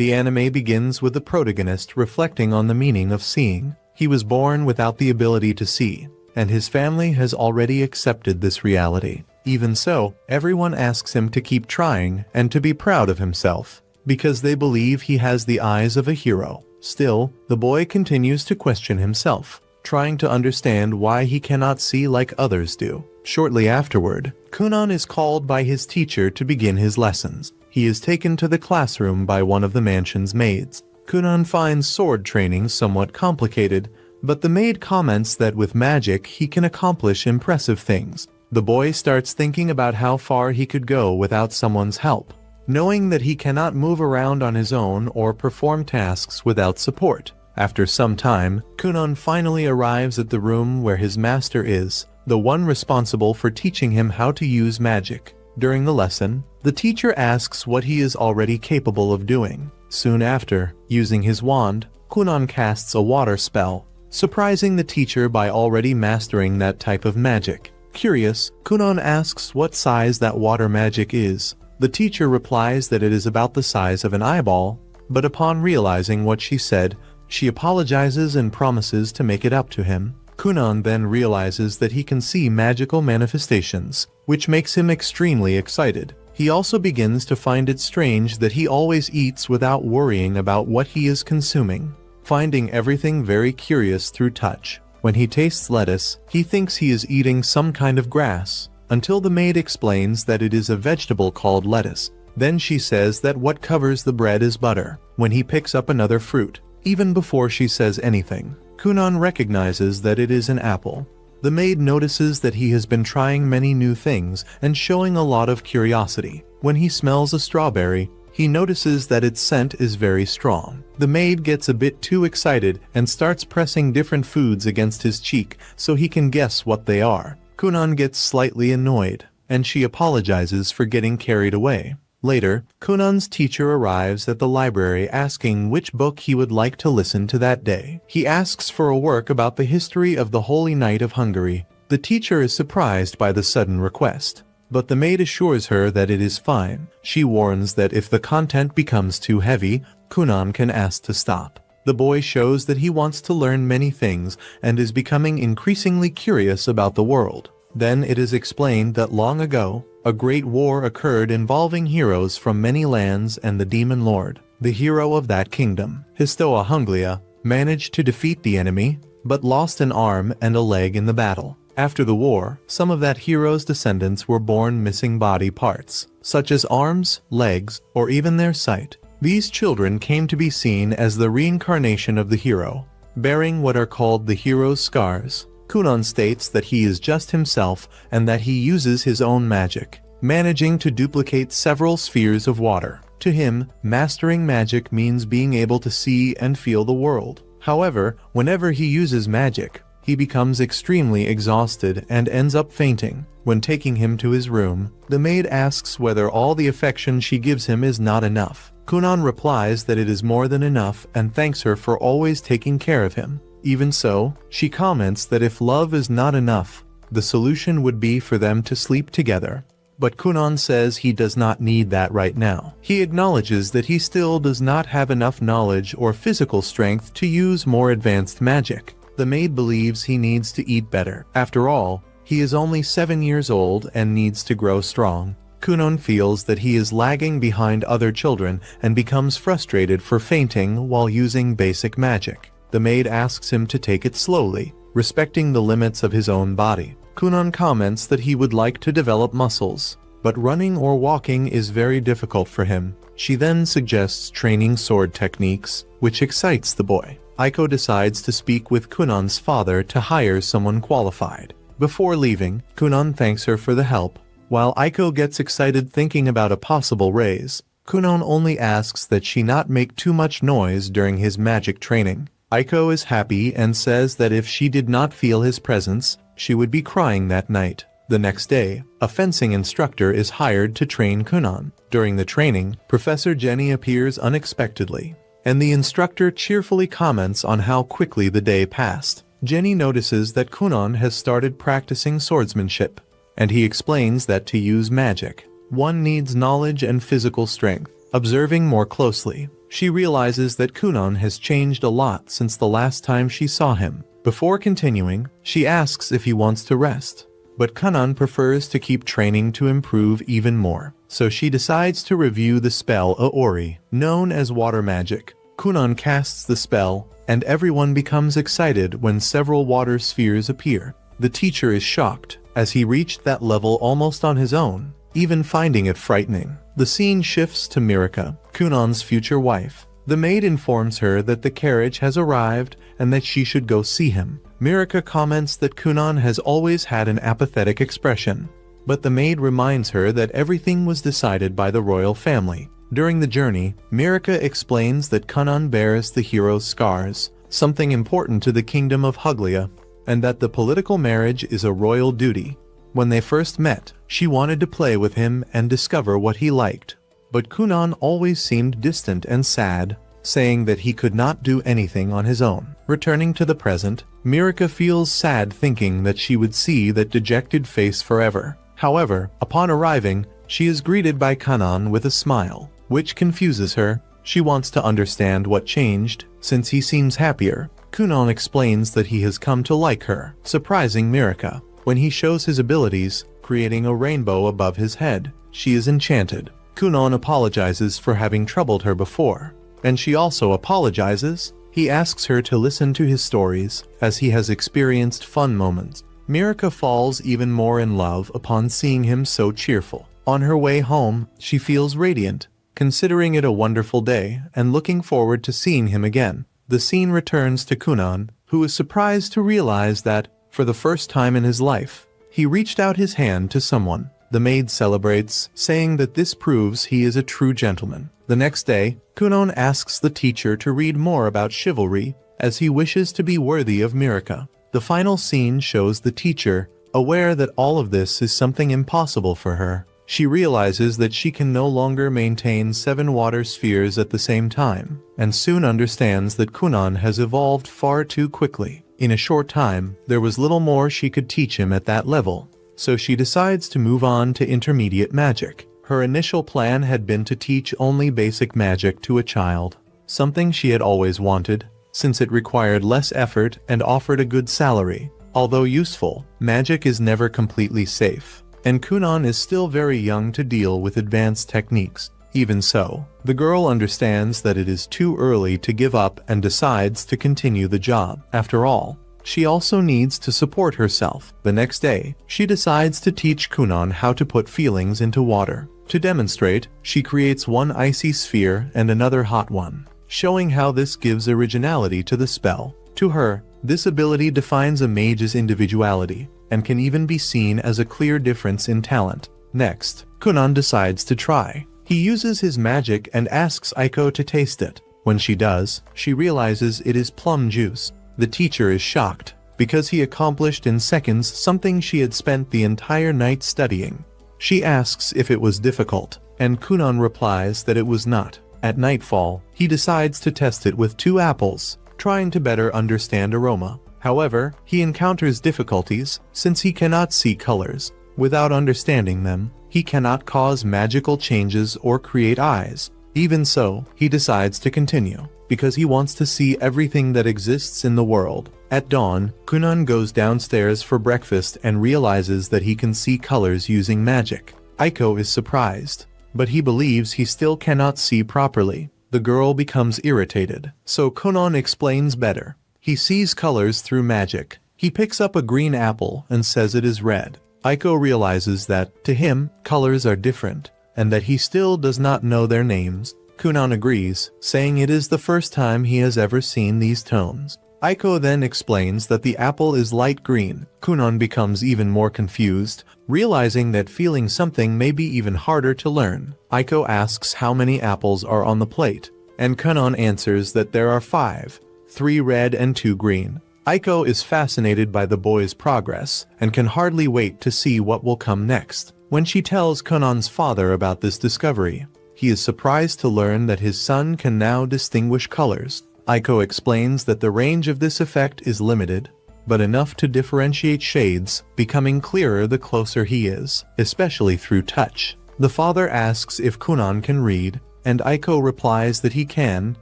The anime begins with the protagonist reflecting on the meaning of seeing. He was born without the ability to see, and his family has already accepted this reality. Even so, everyone asks him to keep trying and to be proud of himself, because they believe he has the eyes of a hero. Still, the boy continues to question himself, trying to understand why he cannot see like others do. Shortly afterward, Kunon is called by his teacher to begin his lessons. He is taken to the classroom by one of the mansion's maids. Kunon finds sword training somewhat complicated, but the maid comments that with magic he can accomplish impressive things. The boy starts thinking about how far he could go without someone's help, knowing that he cannot move around on his own or perform tasks without support. After some time, Kunon finally arrives at the room where his master is, the one responsible for teaching him how to use magic. During the lesson, the teacher asks what he is already capable of doing. Soon after, using his wand, Kunon casts a water spell, surprising the teacher by already mastering that type of magic. Curious, Kunon asks what size that water magic is. The teacher replies that it is about the size of an eyeball, but upon realizing what she said, she apologizes and promises to make it up to him. Kunon then realizes that he can see magical manifestations, which makes him extremely excited. He also begins to find it strange that he always eats without worrying about what he is consuming, finding everything very curious through touch. When he tastes lettuce, he thinks he is eating some kind of grass, until the maid explains that it is a vegetable called lettuce. Then she says that what covers the bread is butter. When he picks up another fruit, even before she says anything, Kunon recognizes that it is an apple. The maid notices that he has been trying many new things and showing a lot of curiosity. When he smells a strawberry, he notices that its scent is very strong. The maid gets a bit too excited and starts pressing different foods against his cheek so he can guess what they are. Kunon gets slightly annoyed, and she apologizes for getting carried away. Later, Kunon's teacher arrives at the library asking which book he would like to listen to that day. He asks for a work about the history of the Holy Knight of Hungary. The teacher is surprised by the sudden request, but the maid assures her that it is fine. She warns that if the content becomes too heavy, Kunon can ask to stop. The boy shows that he wants to learn many things and is becoming increasingly curious about the world. Then it is explained that long ago, a great war occurred involving heroes from many lands and the demon lord. The hero of that kingdom, Histoa Hunglia, managed to defeat the enemy, but lost an arm and a leg in the battle. After the war, some of that hero's descendants were born missing body parts, such as arms, legs, or even their sight. These children came to be seen as the reincarnation of the hero, bearing what are called the hero's scars. Kunon states that he is just himself and that he uses his own magic, managing to duplicate several spheres of water. To him, mastering magic means being able to see and feel the world. However, whenever he uses magic, he becomes extremely exhausted and ends up fainting. When taking him to his room, the maid asks whether all the affection she gives him is not enough. Kunon replies that it is more than enough and thanks her for always taking care of him. Even so, she comments that if love is not enough, the solution would be for them to sleep together. But Kunon says he does not need that right now. He acknowledges that he still does not have enough knowledge or physical strength to use more advanced magic. The maid believes he needs to eat better. After all, he is only 7 years old and needs to grow strong. Kunon feels that he is lagging behind other children and becomes frustrated for fainting while using basic magic. The maid asks him to take it slowly, respecting the limits of his own body. Kunon comments that he would like to develop muscles, but running or walking is very difficult for him. She then suggests training sword techniques, which excites the boy. Aiko decides to speak with Kunon's father to hire someone qualified. Before leaving, Kunon thanks her for the help. While Aiko gets excited thinking about a possible raise, Kunon only asks that she not make too much noise during his magic training. Aiko is happy and says that if she did not feel his presence, she would be crying that night. The next day, a fencing instructor is hired to train Kunon. During the training, Professor Jenny appears unexpectedly, and the instructor cheerfully comments on how quickly the day passed. Jenny notices that Kunon has started practicing swordsmanship, and he explains that to use magic, one needs knowledge and physical strength. Observing more closely, she realizes that Kunon has changed a lot since the last time she saw him. Before continuing, she asks if he wants to rest. But Kunon prefers to keep training to improve even more. So she decides to review the spell Aori, known as water magic. Kunon casts the spell, and everyone becomes excited when several water spheres appear. The teacher is shocked, as he reached that level almost on his own, even finding it frightening. The scene shifts to Mirika, Kunon's future wife. The maid informs her that the carriage has arrived and that she should go see him. Mirika comments that Kunon has always had an apathetic expression, but the maid reminds her that everything was decided by the royal family. During the journey, Mirika explains that Kunon bears the hero's scars, something important to the kingdom of Huglia, and that the political marriage is a royal duty. When they first met, she wanted to play with him and discover what he liked. But Kunon always seemed distant and sad, saying that he could not do anything on his own. Returning to the present, Mirika feels sad thinking that she would see that dejected face forever. However, upon arriving, she is greeted by Kunon with a smile, which confuses her. She wants to understand what changed, since he seems happier. Kunon explains that he has come to like her, surprising Mirika. When he shows his abilities, creating a rainbow above his head, she is enchanted. Kunon apologizes for having troubled her before, and she also apologizes. He asks her to listen to his stories, as he has experienced fun moments. Mirika falls even more in love upon seeing him so cheerful. On her way home, she feels radiant, considering it a wonderful day and looking forward to seeing him again. The scene returns to Kunon, who is surprised to realize that, for the first time in his life, he reached out his hand to someone. The maid celebrates, saying that this proves he is a true gentleman. The next day, Kunon asks the teacher to read more about chivalry, as he wishes to be worthy of Mirika. The final scene shows the teacher, aware that all of this is something impossible for her. She realizes that she can no longer maintain 7 water spheres at the same time, and soon understands that Kunon has evolved far too quickly. In a short time, there was little more she could teach him at that level, so she decides to move on to intermediate magic. Her initial plan had been to teach only basic magic to a child, something she had always wanted, since it required less effort and offered a good salary. Although useful, magic is never completely safe, and Kunon is still very young to deal with advanced techniques. Even so, the girl understands that it is too early to give up and decides to continue the job. After all, she also needs to support herself. The next day, she decides to teach Kunon how to put feelings into water. To demonstrate, she creates one icy sphere and another hot one, showing how this gives originality to the spell. To her, this ability defines a mage's individuality, and can even be seen as a clear difference in talent. Next, Kunon decides to try. He uses his magic and asks Aiko to taste it. When she does, she realizes it is plum juice. The teacher is shocked, because he accomplished in seconds something she had spent the entire night studying. She asks if it was difficult, and Kunon replies that it was not. At nightfall, he decides to test it with 2 apples, trying to better understand aroma. However, he encounters difficulties, since he cannot see colors. Without understanding them, he cannot cause magical changes or create eyes. Even so, he decides to continue, because he wants to see everything that exists in the world. At dawn, Kunon goes downstairs for breakfast and realizes that he can see colors using magic. Aiko is surprised, but he believes he still cannot see properly. The girl becomes irritated, so Kunon explains better. He sees colors through magic. He picks up a green apple and says it is red. Aiko realizes that, to him, colors are different, and that he still does not know their names. Kunon agrees, saying it is the first time he has ever seen these tones. Aiko then explains that the apple is light green. Kunon becomes even more confused, realizing that feeling something may be even harder to learn. Aiko asks how many apples are on the plate, and Kunon answers that there are 5, 3 red and 2 green. Aiko is fascinated by the boy's progress, and can hardly wait to see what will come next. When she tells Kunon's father about this discovery, he is surprised to learn that his son can now distinguish colors. Aiko explains that the range of this effect is limited, but enough to differentiate shades, becoming clearer the closer he is, especially through touch. The father asks if Kunon can read, and Aiko replies that he can,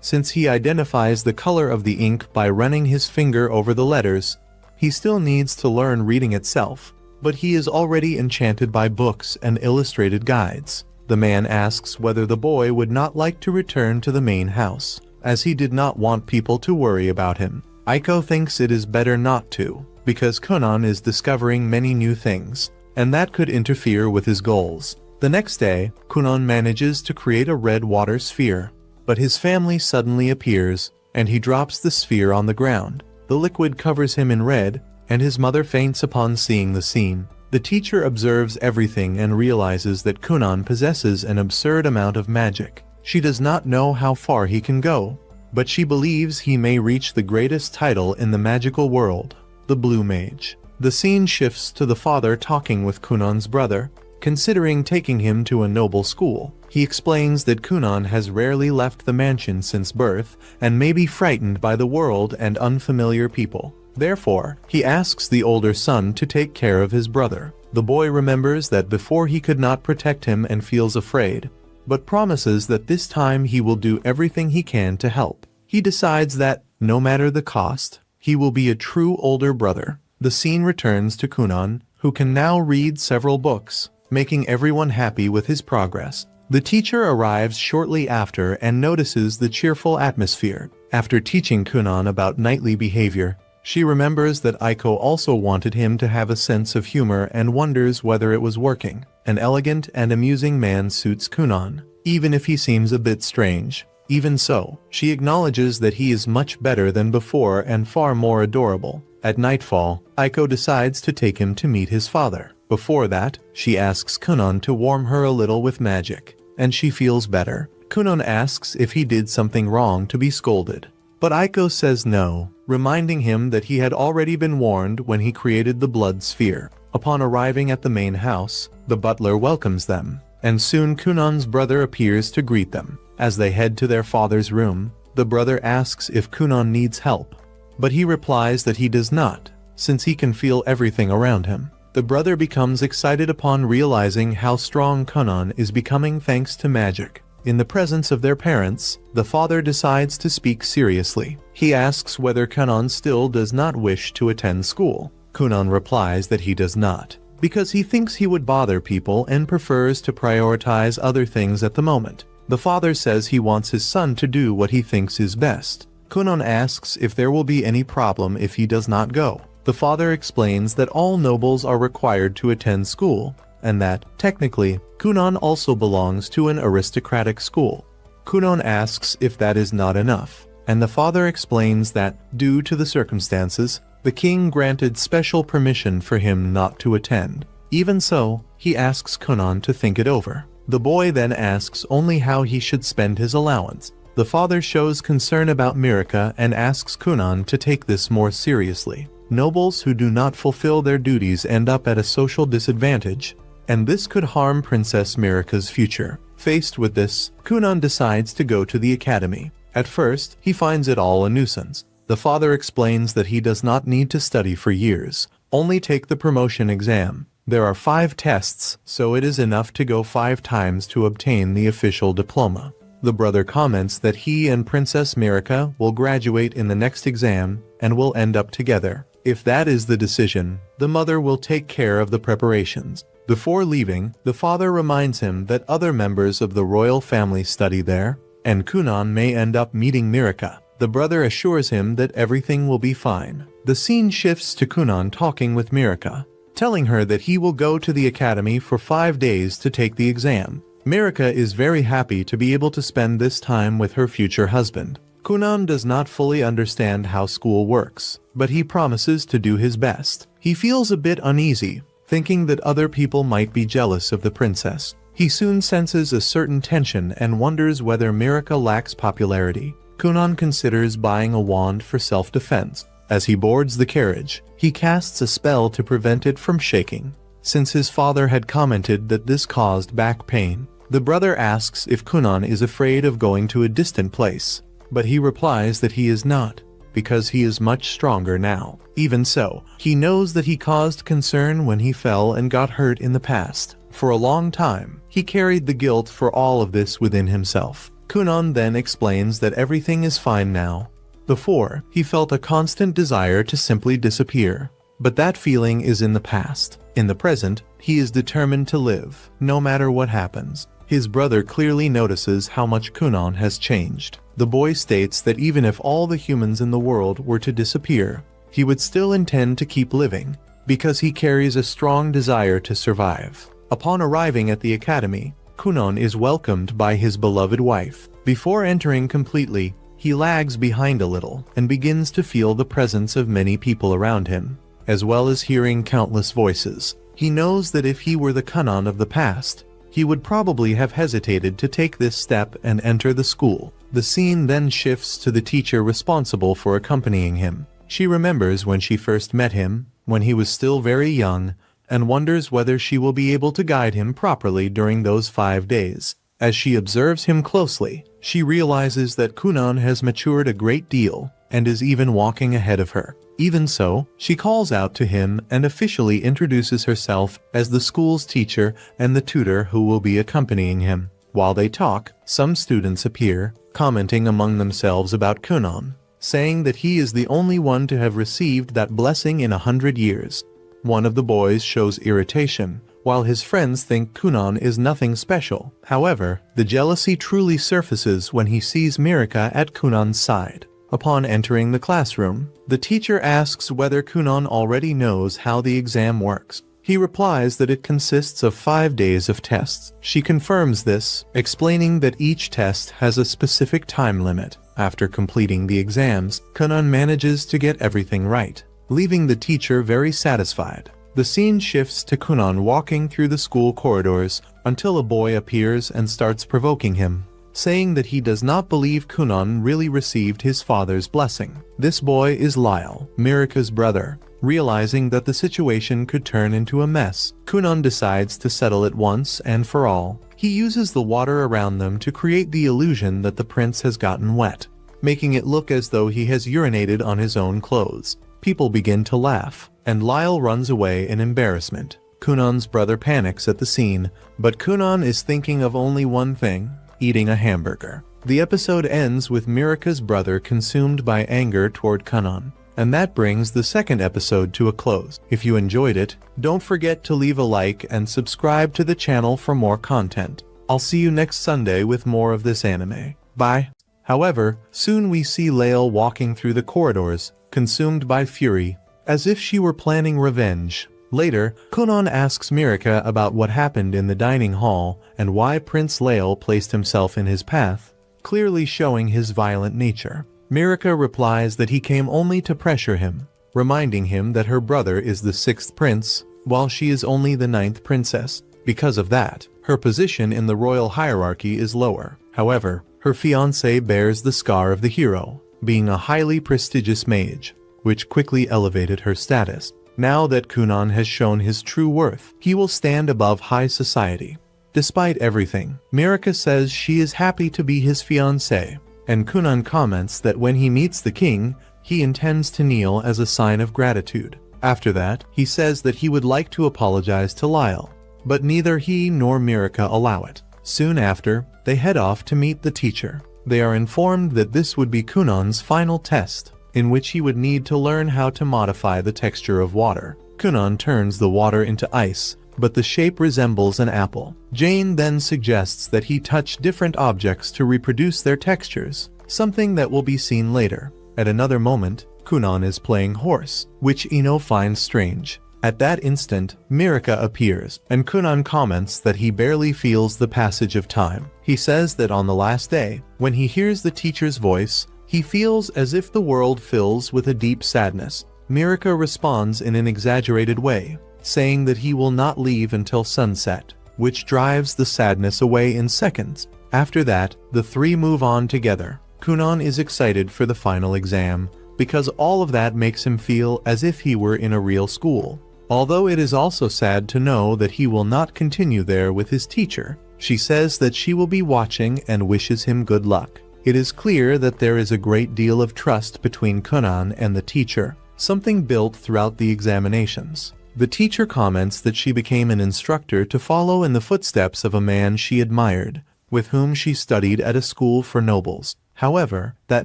since he identifies the color of the ink by running his finger over the letters. He still needs to learn reading itself, but he is already enchanted by books and illustrated guides. The man asks whether the boy would not like to return to the main house, as he did not want people to worry about him. Aiko thinks it is better not to, because Kunon is discovering many new things, and that could interfere with his goals. The next day, Kunon manages to create a red water sphere, but his family suddenly appears, and he drops the sphere on the ground. The liquid covers him in red, and his mother faints upon seeing the scene. The teacher observes everything and realizes that Kunon possesses an absurd amount of magic. She does not know how far he can go, but she believes he may reach the greatest title in the magical world, the Blue Mage. The scene shifts to the father talking with Kunon's brother, considering taking him to a noble school. He explains that Kunon has rarely left the mansion since birth and may be frightened by the world and unfamiliar people. Therefore, he asks the older son to take care of his brother. The boy remembers that before he could not protect him and feels afraid, but promises that this time he will do everything he can to help. He decides that, no matter the cost, he will be a true older brother. The scene returns to Kunon, who can now read several books, making everyone happy with his progress. The teacher arrives shortly after and notices the cheerful atmosphere. After teaching Kunon about knightly behavior, she remembers that Aiko also wanted him to have a sense of humor and wonders whether it was working. An elegant and amusing man suits Kunon, even if he seems a bit strange. Even so, she acknowledges that he is much better than before and far more adorable. At nightfall, Aiko decides to take him to meet his father. Before that, she asks Kunon to warm her a little with magic, and she feels better. Kunon asks if he did something wrong to be scolded, but Aiko says no, reminding him that he had already been warned when he created the blood sphere. Upon arriving at the main house, the butler welcomes them, and soon Kunon's brother appears to greet them. As they head to their father's room, the brother asks if Kunon needs help, but he replies that he does not, since he can feel everything around him. The brother becomes excited upon realizing how strong Kunon is becoming thanks to magic. In the presence of their parents, the father decides to speak seriously. He asks whether Kunon still does not wish to attend school. Kunon replies that he does not, because he thinks he would bother people and prefers to prioritize other things at the moment. The father says he wants his son to do what he thinks is best. Kunon asks if there will be any problem if he does not go. The father explains that all nobles are required to attend school, and that, technically, Kunon also belongs to an aristocratic school. Kunon asks if that is not enough, and the father explains that, due to the circumstances, the king granted special permission for him not to attend. Even so, he asks Kunon to think it over. The boy then asks only how he should spend his allowance. The father shows concern about Mirka and asks Kunon to take this more seriously. Nobles who do not fulfill their duties end up at a social disadvantage, and this could harm Princess Mirka's future. Faced with this, Kunon decides to go to the academy. At first, he finds it all a nuisance. The father explains that he does not need to study for years, only take the promotion exam. There are 5 tests, so it is enough to go 5 times to obtain the official diploma. The brother comments that he and Princess Mirka will graduate in the next exam and will end up together. If that is the decision, the mother will take care of the preparations. Before leaving, the father reminds him that other members of the royal family study there, and Kunon may end up meeting Mirka. The brother assures him that everything will be fine. The scene shifts to Kunon talking with Mirka, telling her that he will go to the academy for 5 days to take the exam. Mirka is very happy to be able to spend this time with her future husband. Kunon does not fully understand how school works, but he promises to do his best. He feels a bit uneasy, thinking that other people might be jealous of the princess. He soon senses a certain tension and wonders whether Mirka lacks popularity. Kunon considers buying a wand for self-defense. As he boards the carriage, he casts a spell to prevent it from shaking, since his father had commented that this caused back pain. The brother asks if Kunon is afraid of going to a distant place, but he replies that he is not, because he is much stronger now. Even so, he knows that he caused concern when he fell and got hurt in the past. For a long time, he carried the guilt for all of this within himself. Kunon then explains that everything is fine now. Before, he felt a constant desire to simply disappear. But that feeling is in the past. In the present, he is determined to live, no matter what happens. His brother clearly notices how much Kunon has changed. The boy states that even if all the humans in the world were to disappear, he would still intend to keep living, because he carries a strong desire to survive. Upon arriving at the academy, Kunon is welcomed by his beloved wife. Before entering completely, he lags behind a little and begins to feel the presence of many people around him, as well as hearing countless voices. He knows that if he were the Kunon of the past, he would probably have hesitated to take this step and enter the school. The scene then shifts to the teacher responsible for accompanying him. She remembers when she first met him, when he was still very young, and wonders whether she will be able to guide him properly during those 5 days. As she observes him closely, she realizes that Kunon has matured a great deal and is even walking ahead of her. Even so, she calls out to him and officially introduces herself as the school's teacher and the tutor who will be accompanying him. While they talk, some students appear, commenting among themselves about Kunon, saying that he is the only one to have received that blessing in 100 years. One of the boys shows irritation, while his friends think Kunon is nothing special. However, the jealousy truly surfaces when he sees Mirika at Kunon's side. Upon entering the classroom, the teacher asks whether Kunon already knows how the exam works. He replies that it consists of 5 days of tests. She confirms this, explaining that each test has a specific time limit. After completing the exams, Kunon manages to get everything right, leaving the teacher very satisfied. The scene shifts to Kunon walking through the school corridors until a boy appears and starts provoking him, saying that he does not believe Kunon really received his father's blessing. This boy is Lyle, Mirika's brother. Realizing that the situation could turn into a mess, Kunon decides to settle it once and for all. He uses the water around them to create the illusion that the prince has gotten wet, making it look as though he has urinated on his own clothes. People begin to laugh, and Lyle runs away in embarrassment. Kunon's brother panics at the scene, but Kunon is thinking of only one thing: eating a hamburger. The episode ends with Mirika's brother consumed by anger toward Kunon. And that brings the second episode to a close. If you enjoyed it, don't forget to leave a like and subscribe to the channel for more content. I'll see you next Sunday with more of this anime. Bye. However, soon we see Lael walking through the corridors, consumed by fury, as if she were planning revenge. Later, Kunon asks Mirika about what happened in the dining hall and why Prince Lael placed himself in his path, clearly showing his violent nature. Mirika replies that he came only to pressure him, reminding him that her brother is the 6th prince, while she is only the 9th princess. Because of that, her position in the royal hierarchy is lower. However, her fiancé bears the scar of the hero, being a highly prestigious mage, which quickly elevated her status. Now that Kunon has shown his true worth, he will stand above high society. Despite everything, Mirika says she is happy to be his fiancé, and Kunon comments that when he meets the king, he intends to kneel as a sign of gratitude. After that, he says that he would like to apologize to Lyle, but neither he nor Mirika allow it. Soon after, they head off to meet the teacher. They are informed that this would be Kunon's final test, in which he would need to learn how to modify the texture of water. Kunon turns the water into ice, but the shape resembles an apple. Jane then suggests that he touch different objects to reproduce their textures, something that will be seen later. At another moment, Kunon is playing horse, which Ino finds strange. At that instant, Mirika appears, and Kunon comments that he barely feels the passage of time. He says that on the last day, when he hears the teacher's voice, he feels as if the world fills with a deep sadness. Mirika responds in an exaggerated way, saying that he will not leave until sunset, which drives the sadness away in seconds. After that, the three move on together. Kunon is excited for the final exam, because all of that makes him feel as if he were in a real school. Although it is also sad to know that he will not continue there with his teacher. She says that she will be watching and wishes him good luck. It is clear that there is a great deal of trust between Kunon and the teacher, something built throughout the examinations. The teacher comments that she became an instructor to follow in the footsteps of a man she admired, with whom she studied at a school for nobles. However, that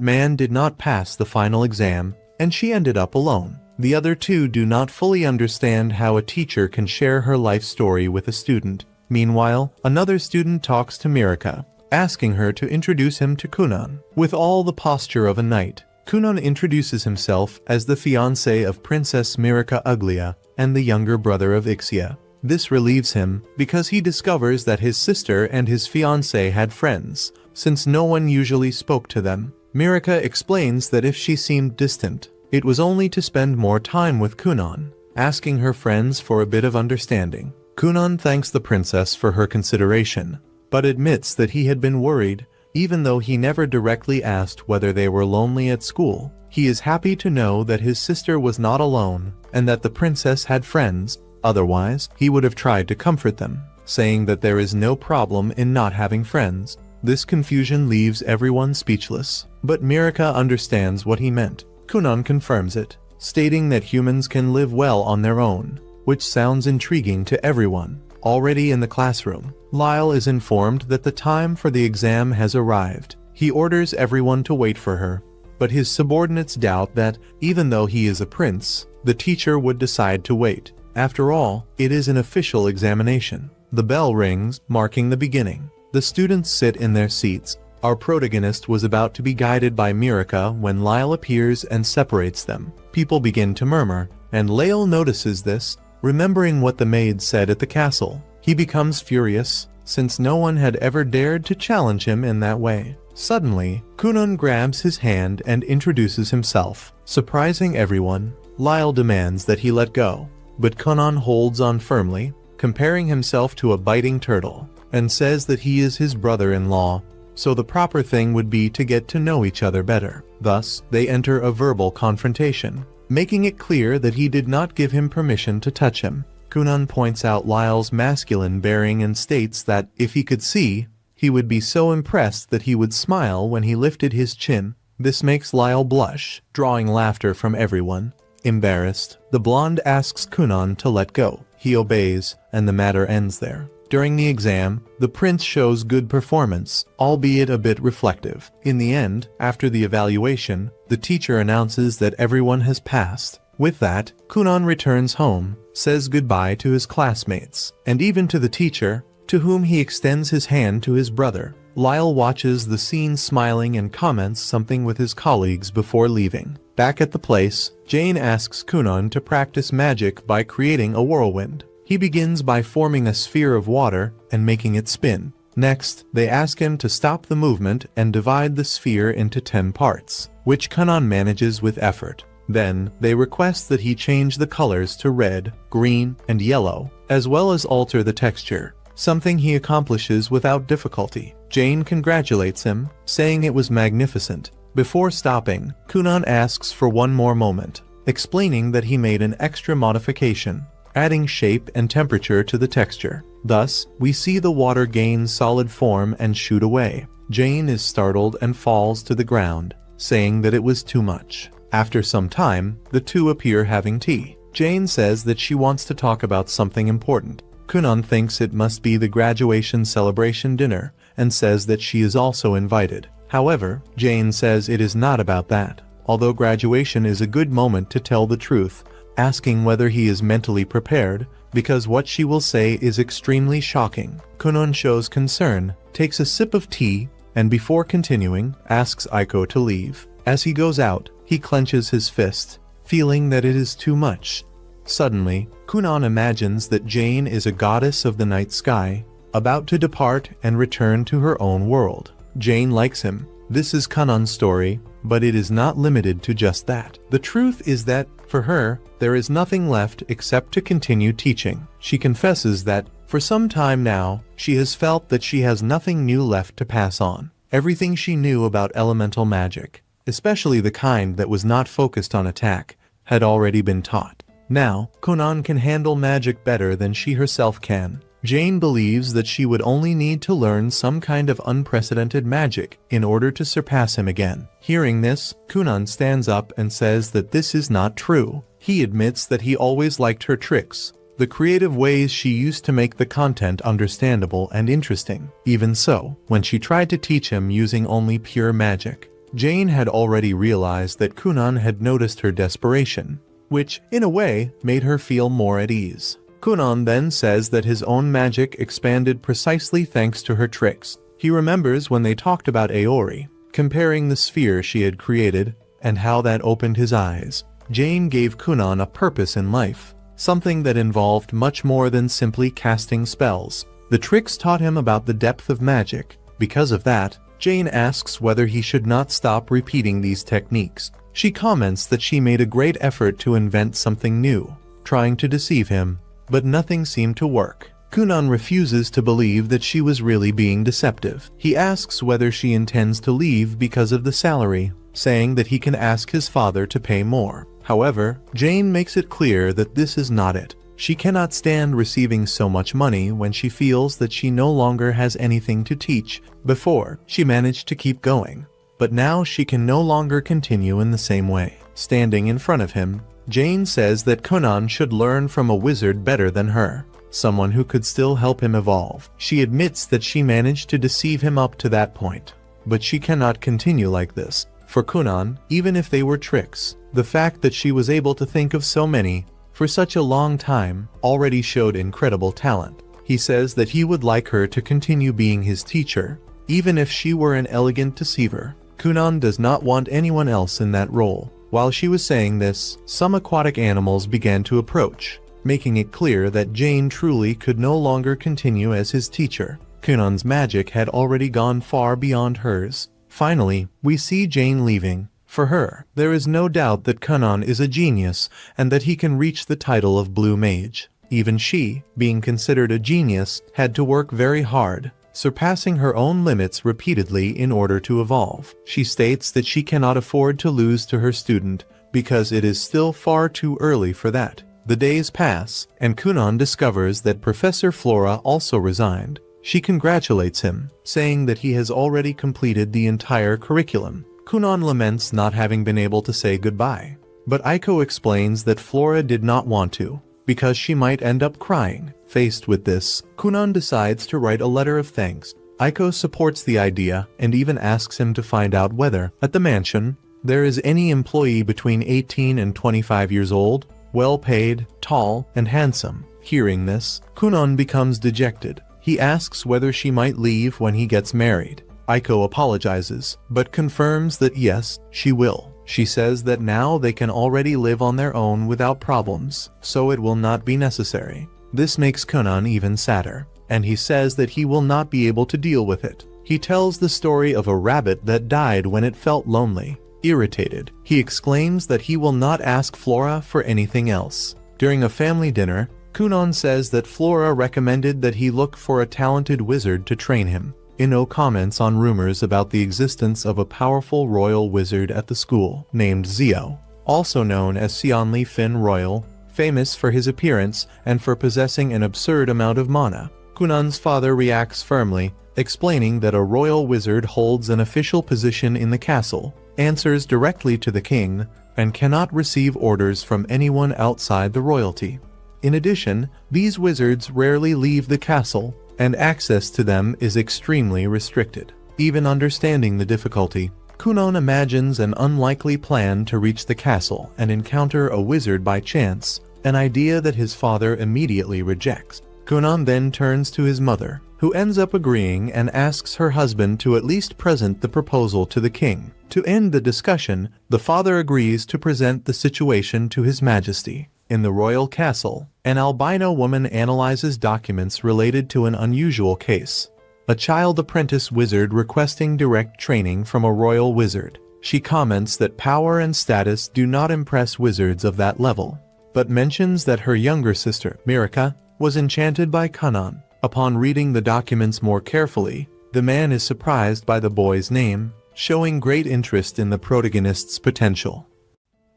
man did not pass the final exam, and she ended up alone. The other two do not fully understand how a teacher can share her life story with a student. Meanwhile, another student talks to Mirika, asking her to introduce him to Kunon. With all the posture of a knight, Kunon introduces himself as the fiancé of Princess Mirika Uglia and the younger brother of Ixia. This relieves him because he discovers that his sister and his fiancé had friends, since no one usually spoke to them. Mirika explains that if she seemed distant, it was only to spend more time with Kunon, asking her friends for a bit of understanding. Kunon thanks the princess for her consideration, but admits that he had been worried, even though he never directly asked whether they were lonely at school. He is happy to know that his sister was not alone and that the princess had friends, otherwise he would have tried to comfort them, saying that there is no problem in not having friends. This confusion leaves everyone speechless, but Mirika understands what he meant. Kunon confirms it, stating that humans can live well on their own, which sounds intriguing to everyone. Already in the classroom, Lyle is informed that the time for the exam has arrived. He orders everyone to wait for her, but his subordinates doubt that, even though he is a prince, the teacher would decide to wait. After all, it is an official examination. The bell rings, marking the beginning. The students sit in their seats. Our protagonist was about to be guided by Mirika when Lyle appears and separates them. People begin to murmur, and Lyle notices this, remembering what the maid said at the castle. He becomes furious, since no one had ever dared to challenge him in that way. Suddenly, Kunon grabs his hand and introduces himself. Surprising everyone, Lyle demands that he let go, but Kunon holds on firmly, comparing himself to a biting turtle, and says that he is his brother-in-law, so the proper thing would be to get to know each other better. Thus, they enter a verbal confrontation, making it clear that he did not give him permission to touch him. Kunon points out Lyle's masculine bearing and states that, if he could see, he would be so impressed that he would smile when he lifted his chin. This makes Lyle blush, drawing laughter from everyone. Embarrassed, the blonde asks Kunon to let go. He obeys, and the matter ends there. During the exam, the prince shows good performance, albeit a bit reflective. In the end, after the evaluation, the teacher announces that everyone has passed. With that, Kunon returns home, says goodbye to his classmates, and even to the teacher, to whom he extends his hand to his brother. Lyle watches the scene smiling and comments something with his colleagues before leaving. Back at the place, Jane asks Kunon to practice magic by creating a whirlwind. He begins by forming a sphere of water and making it spin. Next, they ask him to stop the movement and divide the sphere into 10 parts, which Kunon manages with effort. Then, they request that he change the colors to red, green, and yellow, as well as alter the texture, something he accomplishes without difficulty. Jane congratulates him, saying it was magnificent. Before stopping, Kunon asks for one more moment, explaining that he made an extra modification, adding shape and temperature to the texture. Thus, we see the water gain solid form and shoot away. Jane is startled and falls to the ground, saying that it was too much. After some time, the two appear having tea. Jane says that she wants to talk about something important. Kunon thinks it must be the graduation celebration dinner, and says that she is also invited. However, Jane says it is not about that, although graduation is a good moment to tell the truth, asking whether he is mentally prepared, because what she will say is extremely shocking. Kunon shows concern, takes a sip of tea, and before continuing, asks Aiko to leave. As he goes out, he clenches his fist, feeling that it is too much. Suddenly, Kunon imagines that Jane is a goddess of the night sky, about to depart and return to her own world. Jane likes him. This is Kunon's story, but it is not limited to just that. The truth is that, for her, there is nothing left except to continue teaching. She confesses that, for some time now, she has felt that she has nothing new left to pass on. Everything she knew about elemental magic, especially the kind that was not focused on attack, had already been taught. Now, Kunon can handle magic better than she herself can. Jane believes that she would only need to learn some kind of unprecedented magic in order to surpass him again. Hearing this, Kunon stands up and says that this is not true. He admits that he always liked her tricks, the creative ways she used to make the content understandable and interesting. Even so, when she tried to teach him using only pure magic, Jane had already realized that Kunon had noticed her desperation, which, in a way, made her feel more at ease. Kunon then says that his own magic expanded precisely thanks to her tricks. He remembers when they talked about Aori, comparing the sphere she had created, and how that opened his eyes. Jane gave Kunon a purpose in life, something that involved much more than simply casting spells. The tricks taught him about the depth of magic. Because of that, Jane asks whether he should not stop repeating these techniques. She comments that she made a great effort to invent something new, trying to deceive him, but nothing seemed to work. Kunon refuses to believe that she was really being deceptive. He asks whether she intends to leave because of the salary, saying that he can ask his father to pay more. However, Jane makes it clear that this is not it. She cannot stand receiving so much money when she feels that she no longer has anything to teach. Before, she managed to keep going, but now she can no longer continue in the same way. Standing in front of him, Jane says that Kunon should learn from a wizard better than her, someone who could still help him evolve. She admits that she managed to deceive him up to that point, but she cannot continue like this. For Kunon, even if they were tricks, the fact that she was able to think of so many for such a long time already showed incredible talent. He says that he would like her to continue being his teacher, even if she were an elegant deceiver. Kunon does not want anyone else in that role. While she was saying this, some aquatic animals began to approach, making it clear that Jane truly could no longer continue as his teacher. Kunon's magic had already gone far beyond hers. Finally, we see Jane leaving. For her, there is no doubt that Kunon is a genius and that he can reach the title of Blue Mage. Even she, being considered a genius, had to work very hard, surpassing her own limits repeatedly in order to evolve. She states that she cannot afford to lose to her student because it is still far too early for that. The days pass, and Kunon discovers that Professor Flora also resigned. She congratulates him, saying that he has already completed the entire curriculum. Kunon laments not having been able to say goodbye, but Aiko explains that Flora did not want to, because she might end up crying. Faced with this, Kunon decides to write a letter of thanks. Aiko supports the idea and even asks him to find out whether, at the mansion, there is any employee between 18 and 25 years old, well-paid, tall, and handsome. Hearing this, Kunon becomes dejected. He asks whether she might leave when he gets married. Aiko apologizes, but confirms that yes, she will. She says that now they can already live on their own without problems, so it will not be necessary. This makes Kunon even sadder, and he says that he will not be able to deal with it. He tells the story of a rabbit that died when it felt lonely. Irritated, he exclaims that he will not ask Flora for anything else. During a family dinner, Kunon says that Flora recommended that he look for a talented wizard to train him. Ino comments on rumors about the existence of a powerful royal wizard at the school, named Zio, also known as Sionli Fin Royal, famous for his appearance and for possessing an absurd amount of mana. Kunon's father reacts firmly, explaining that a royal wizard holds an official position in the castle, answers directly to the king, and cannot receive orders from anyone outside the royalty. In addition, these wizards rarely leave the castle, and access to them is extremely restricted. Even understanding the difficulty, Kunon imagines an unlikely plan to reach the castle and encounter a wizard by chance, an idea that his father immediately rejects. Kunon then turns to his mother, who ends up agreeing and asks her husband to at least present the proposal to the king. To end the discussion, the father agrees to present the situation to His Majesty. In the royal castle, an albino woman analyzes documents related to an unusual case. A child apprentice wizard requesting direct training from a royal wizard. She comments that power and status do not impress wizards of that level, but mentions that her younger sister, Mirika, was enchanted by Kunon. Upon reading the documents more carefully, the man is surprised by the boy's name, showing great interest in the protagonist's potential.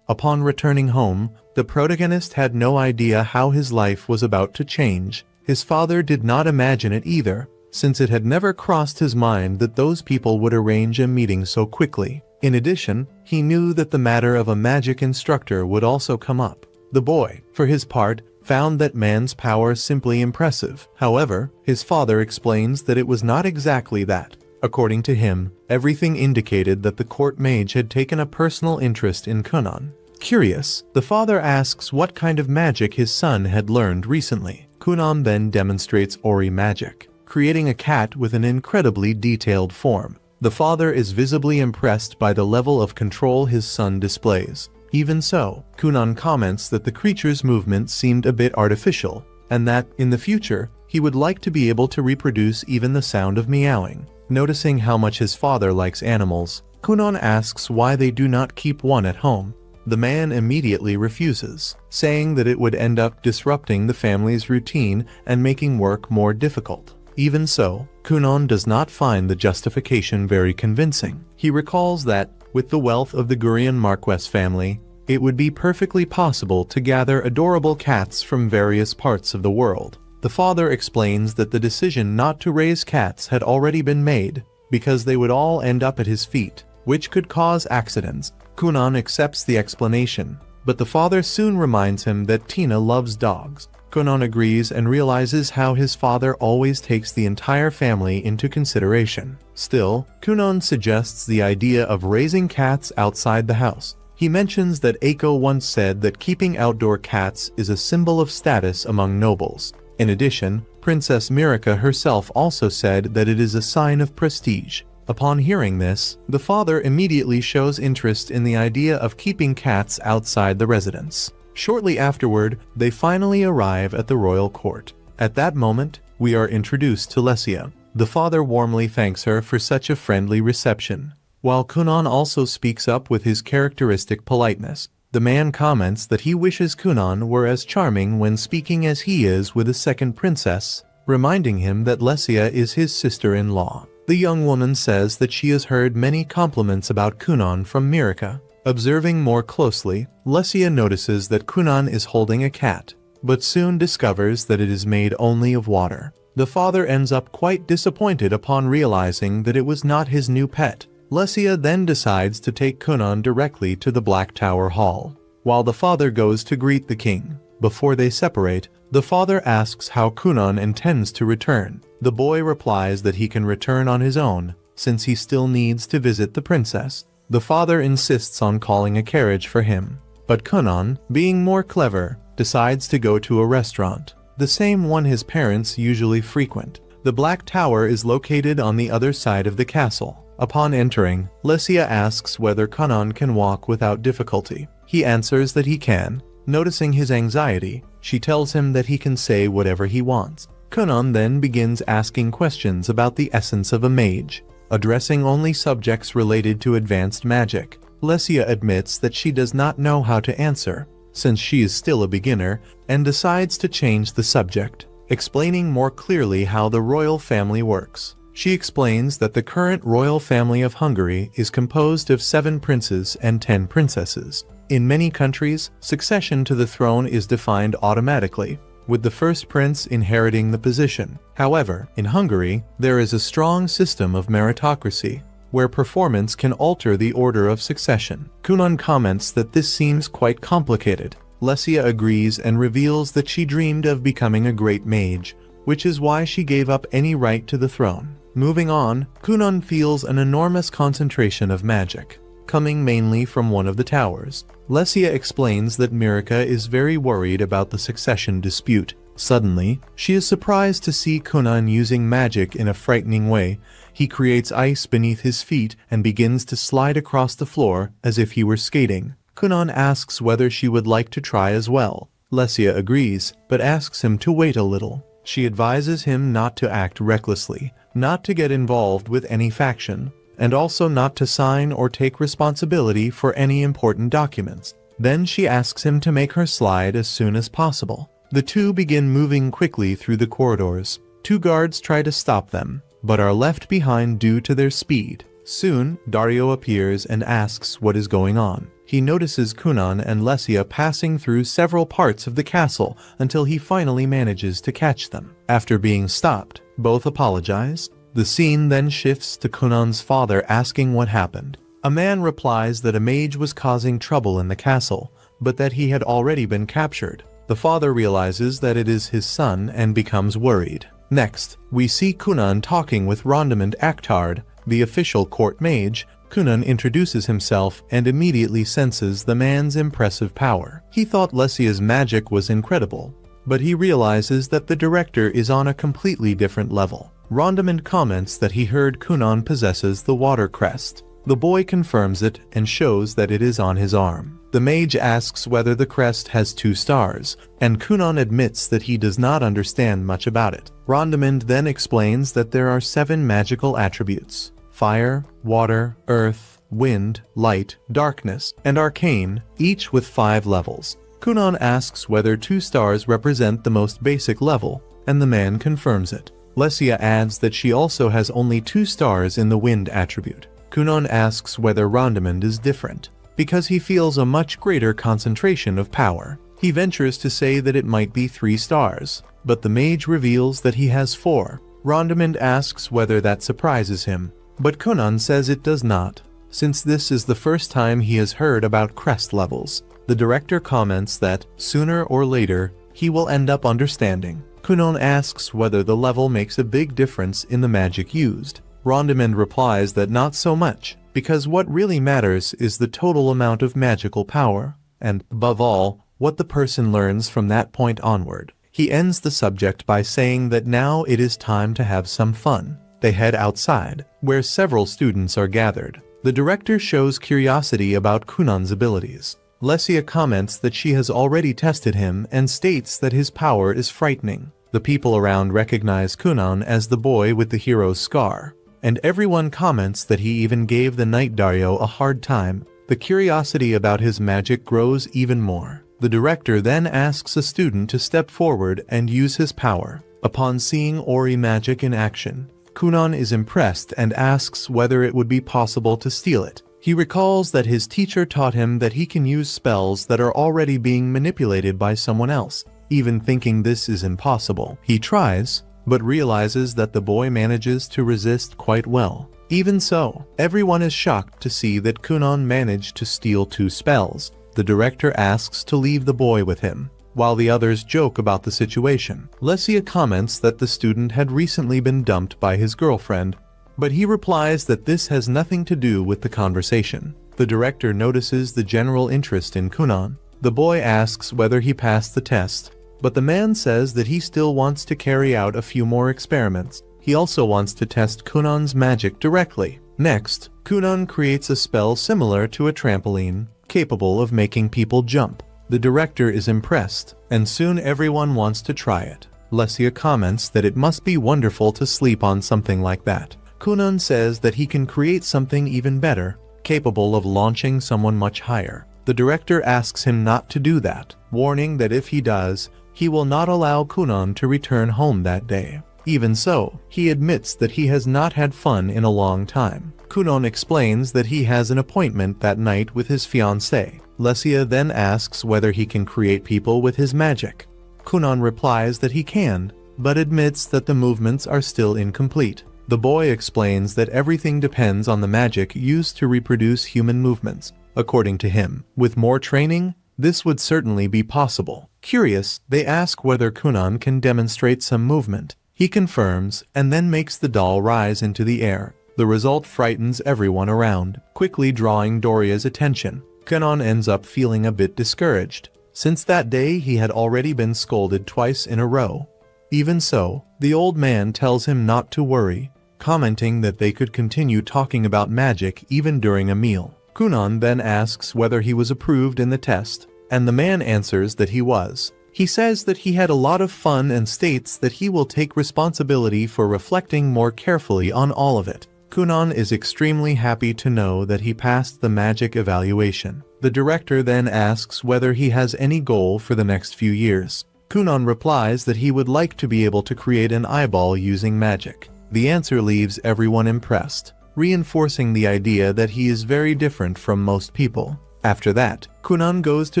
Upon returning home, the protagonist had no idea how his life was about to change. His father did not imagine it either, since it had never crossed his mind that those people would arrange a meeting so quickly. In addition, he knew that the matter of a magic instructor would also come up. The boy, for his part, found that man's power simply impressive. However, his father explains that it was not exactly that. According to him, everything indicated that the court mage had taken a personal interest in Kunon. Curious, the father asks what kind of magic his son had learned recently. Kunon then demonstrates Ori magic, creating a cat with an incredibly detailed form. The father is visibly impressed by the level of control his son displays. Even so, Kunon comments that the creature's movement seemed a bit artificial, and that, in the future, he would like to be able to reproduce even the sound of meowing. Noticing how much his father likes animals, Kunon asks why they do not keep one at home. The man immediately refuses, saying that it would end up disrupting the family's routine and making work more difficult. Even so, Kunon does not find the justification very convincing. He recalls that, with the wealth of the Gurian Marquess family, it would be perfectly possible to gather adorable cats from various parts of the world. The father explains that the decision not to raise cats had already been made, because they would all end up at his feet, which could cause accidents. Kunon accepts the explanation, but the father soon reminds him that Tina loves dogs. Kunon agrees and realizes how his father always takes the entire family into consideration. Still, Kunon suggests the idea of raising cats outside the house. He mentions that Eiko once said that keeping outdoor cats is a symbol of status among nobles. In addition, Princess Mirica herself also said that it is a sign of prestige. Upon hearing this, the father immediately shows interest in the idea of keeping cats outside the residence. Shortly afterward, they finally arrive at the royal court. At that moment, we are introduced to Lesia. The father warmly thanks her for such a friendly reception, while Kunon also speaks up with his characteristic politeness. The man comments that he wishes Kunon were as charming when speaking as he is with a second princess, reminding him that Lesia is his sister-in-law. The young woman says that she has heard many compliments about Kunon from Mirica. Observing more closely, Lesia notices that Kunon is holding a cat, but soon discovers that it is made only of water. The father ends up quite disappointed upon realizing that it was not his new pet. Lesia then decides to take Kunon directly to the Black Tower Hall, while the father goes to greet the king. Before they separate, the father asks how Kunon intends to return. The boy replies that he can return on his own, since he still needs to visit the princess. The father insists on calling a carriage for him, but Kunon, being more clever, decides to go to a restaurant, the same one his parents usually frequent. The Black Tower is located on the other side of the castle. Upon entering, Lesia asks whether Kunon can walk without difficulty. He answers that he can. Noticing his anxiety, she tells him that he can say whatever he wants. Kunon then begins asking questions about the essence of a mage, addressing only subjects related to advanced magic. Lesia admits that she does not know how to answer, since she is still a beginner, and decides to change the subject, explaining more clearly how the royal family works. She explains that the current royal family of Hungary is composed of 7 princes and 10 princesses. In many countries, succession to the throne is defined automatically, with the first prince inheriting the position. However, in Hungary, there is a strong system of meritocracy, where performance can alter the order of succession. Kunon comments that this seems quite complicated. Lesia agrees and reveals that she dreamed of becoming a great mage, which is why she gave up any right to the throne. Moving on, Kunon feels an enormous concentration of magic, coming mainly from one of the towers. Lesia explains that Mirica is very worried about the succession dispute. Suddenly, she is surprised to see Kunon using magic in a frightening way. He creates ice beneath his feet and begins to slide across the floor as if he were skating. Kunon asks whether she would like to try as well. Lesia agrees, but asks him to wait a little. She advises him not to act recklessly, not to get involved with any faction, and also not to sign or take responsibility for any important documents. Then she asks him to make her slide as soon as possible. The two begin moving quickly through the corridors. 2 guards try to stop them, but are left behind due to their speed. Soon, Dario appears and asks what is going on. He notices Kunon and Lesia passing through several parts of the castle until he finally manages to catch them. After being stopped, both apologize. The scene then shifts to Kunon's father asking what happened. A man replies that a mage was causing trouble in the castle, but that he had already been captured. The father realizes that it is his son and becomes worried. Next, we see Kunon talking with Rondamund Actard, the official court mage. Kunon introduces himself and immediately senses the man's impressive power. He thought Lesia's magic was incredible, but he realizes that the director is on a completely different level. Rondamund comments that he heard Kunon possesses the water crest. The boy confirms it and shows that it is on his arm. The mage asks whether the crest has 2 stars, and Kunon admits that he does not understand much about it. Rondamund then explains that there are 7 magical attributes: fire, water, earth, wind, light, darkness, and arcane, each with 5 levels. Kunon asks whether 2 stars represent the most basic level, and the man confirms it. Lesia adds that she also has only 2 stars in the wind attribute. Kunon asks whether Rondamund is different, because he feels a much greater concentration of power. He ventures to say that it might be 3 stars, but the mage reveals that he has 4. Rondamund asks whether that surprises him, but Kunon says it does not, since this is the first time he has heard about crest levels. The director comments that, sooner or later, he will end up understanding. Kunon asks whether the level makes a big difference in the magic used. Rondamund replies that not so much, because what really matters is the total amount of magical power, and, above all, what the person learns from that point onward. He ends the subject by saying that now it is time to have some fun. They head outside, where several students are gathered. The director shows curiosity about Kunon's abilities. Lesia comments that she has already tested him and states that his power is frightening. The people around recognize Kunon as the boy with the hero's scar, and everyone comments that he even gave the Knight Dario a hard time. The curiosity about his magic grows even more. The director then asks a student to step forward and use his power. Upon seeing Ori magic in action, Kunon is impressed and asks whether it would be possible to steal it. He recalls that his teacher taught him that he can use spells that are already being manipulated by someone else. Even thinking this is impossible, he tries, but realizes that the boy manages to resist quite well. Even so, everyone is shocked to see that Kunon managed to steal 2 spells. The director asks to leave the boy with him, while the others joke about the situation. Lesia comments that the student had recently been dumped by his girlfriend, but he replies that this has nothing to do with the conversation. The director notices the general interest in Kunon. The boy asks whether he passed the test, but the man says that he still wants to carry out a few more experiments. He also wants to test Kunon's magic directly. Next, Kunon creates a spell similar to a trampoline, capable of making people jump. The director is impressed, and soon everyone wants to try it. Lesia comments that it must be wonderful to sleep on something like that. Kunon says that he can create something even better, capable of launching someone much higher. The director asks him not to do that, warning that if he does, he will not allow Kunon to return home that day. Even so, he admits that he has not had fun in a long time. Kunon explains that he has an appointment that night with his fiancée. Lesia then asks whether he can create people with his magic. Kunon replies that he can, but admits that the movements are still incomplete. The boy explains that everything depends on the magic used to reproduce human movements. According to him, with more training, this would certainly be possible. Curious, they ask whether Kunon can demonstrate some movement. He confirms, and then makes the doll rise into the air. The result frightens everyone around, quickly drawing Doria's attention. Kunon ends up feeling a bit discouraged. Since that day, he had already been scolded twice in a row. Even so, the old man tells him not to worry, commenting that they could continue talking about magic even during a meal. Kunon then asks whether he was approved in the test, and the man answers that he was. He says that he had a lot of fun and states that he will take responsibility for reflecting more carefully on all of it. Kunon is extremely happy to know that he passed the magic evaluation. The director then asks whether he has any goal for the next few years. Kunon replies that he would like to be able to create an eyeball using magic. The answer leaves everyone impressed, reinforcing the idea that he is very different from most people. After that, Kunon goes to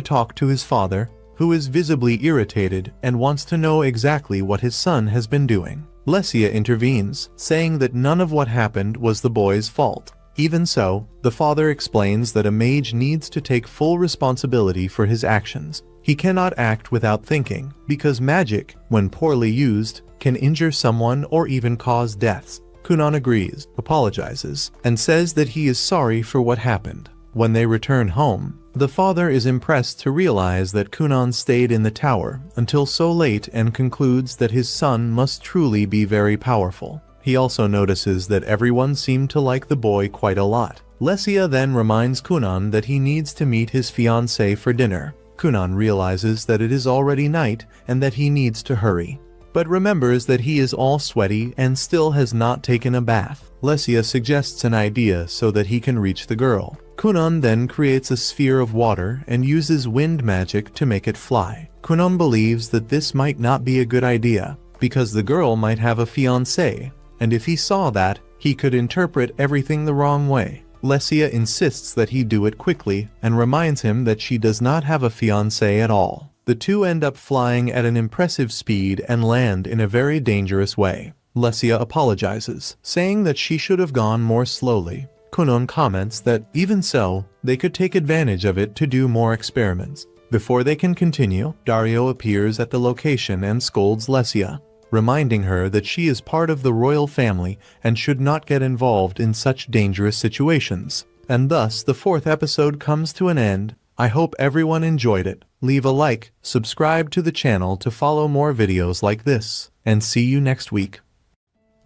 talk to his father, who is visibly irritated and wants to know exactly what his son has been doing. Lesia intervenes, saying that none of what happened was the boy's fault. Even so, the father explains that a mage needs to take full responsibility for his actions. He cannot act without thinking, because magic, when poorly used, can injure someone or even cause deaths. Kunon agrees, apologizes, and says that he is sorry for what happened. When they return home, the father is impressed to realize that Kunon stayed in the tower until so late and concludes that his son must truly be very powerful. He also notices that everyone seemed to like the boy quite a lot. Lesia then reminds Kunon that he needs to meet his fiancée for dinner. Kunon realizes that it is already night and that he needs to hurry, but remembers that he is all sweaty and still has not taken a bath. Lesia suggests an idea so that he can reach the girl. Kunon then creates a sphere of water and uses wind magic to make it fly. Kunon believes that this might not be a good idea, because the girl might have a fiancé, and if he saw that, he could interpret everything the wrong way. Lesia insists that he do it quickly and reminds him that she does not have a fiancé at all. The two end up flying at an impressive speed and land in a very dangerous way. Lesia apologizes, saying that she should have gone more slowly. Kunon comments that, even so, they could take advantage of it to do more experiments. Before they can continue, Dario appears at the location and scolds Lesia, reminding her that she is part of the royal family and should not get involved in such dangerous situations. And thus, the 4th episode comes to an end. I hope everyone enjoyed it. Leave a like, subscribe to the channel to follow more videos like this, and see you next week.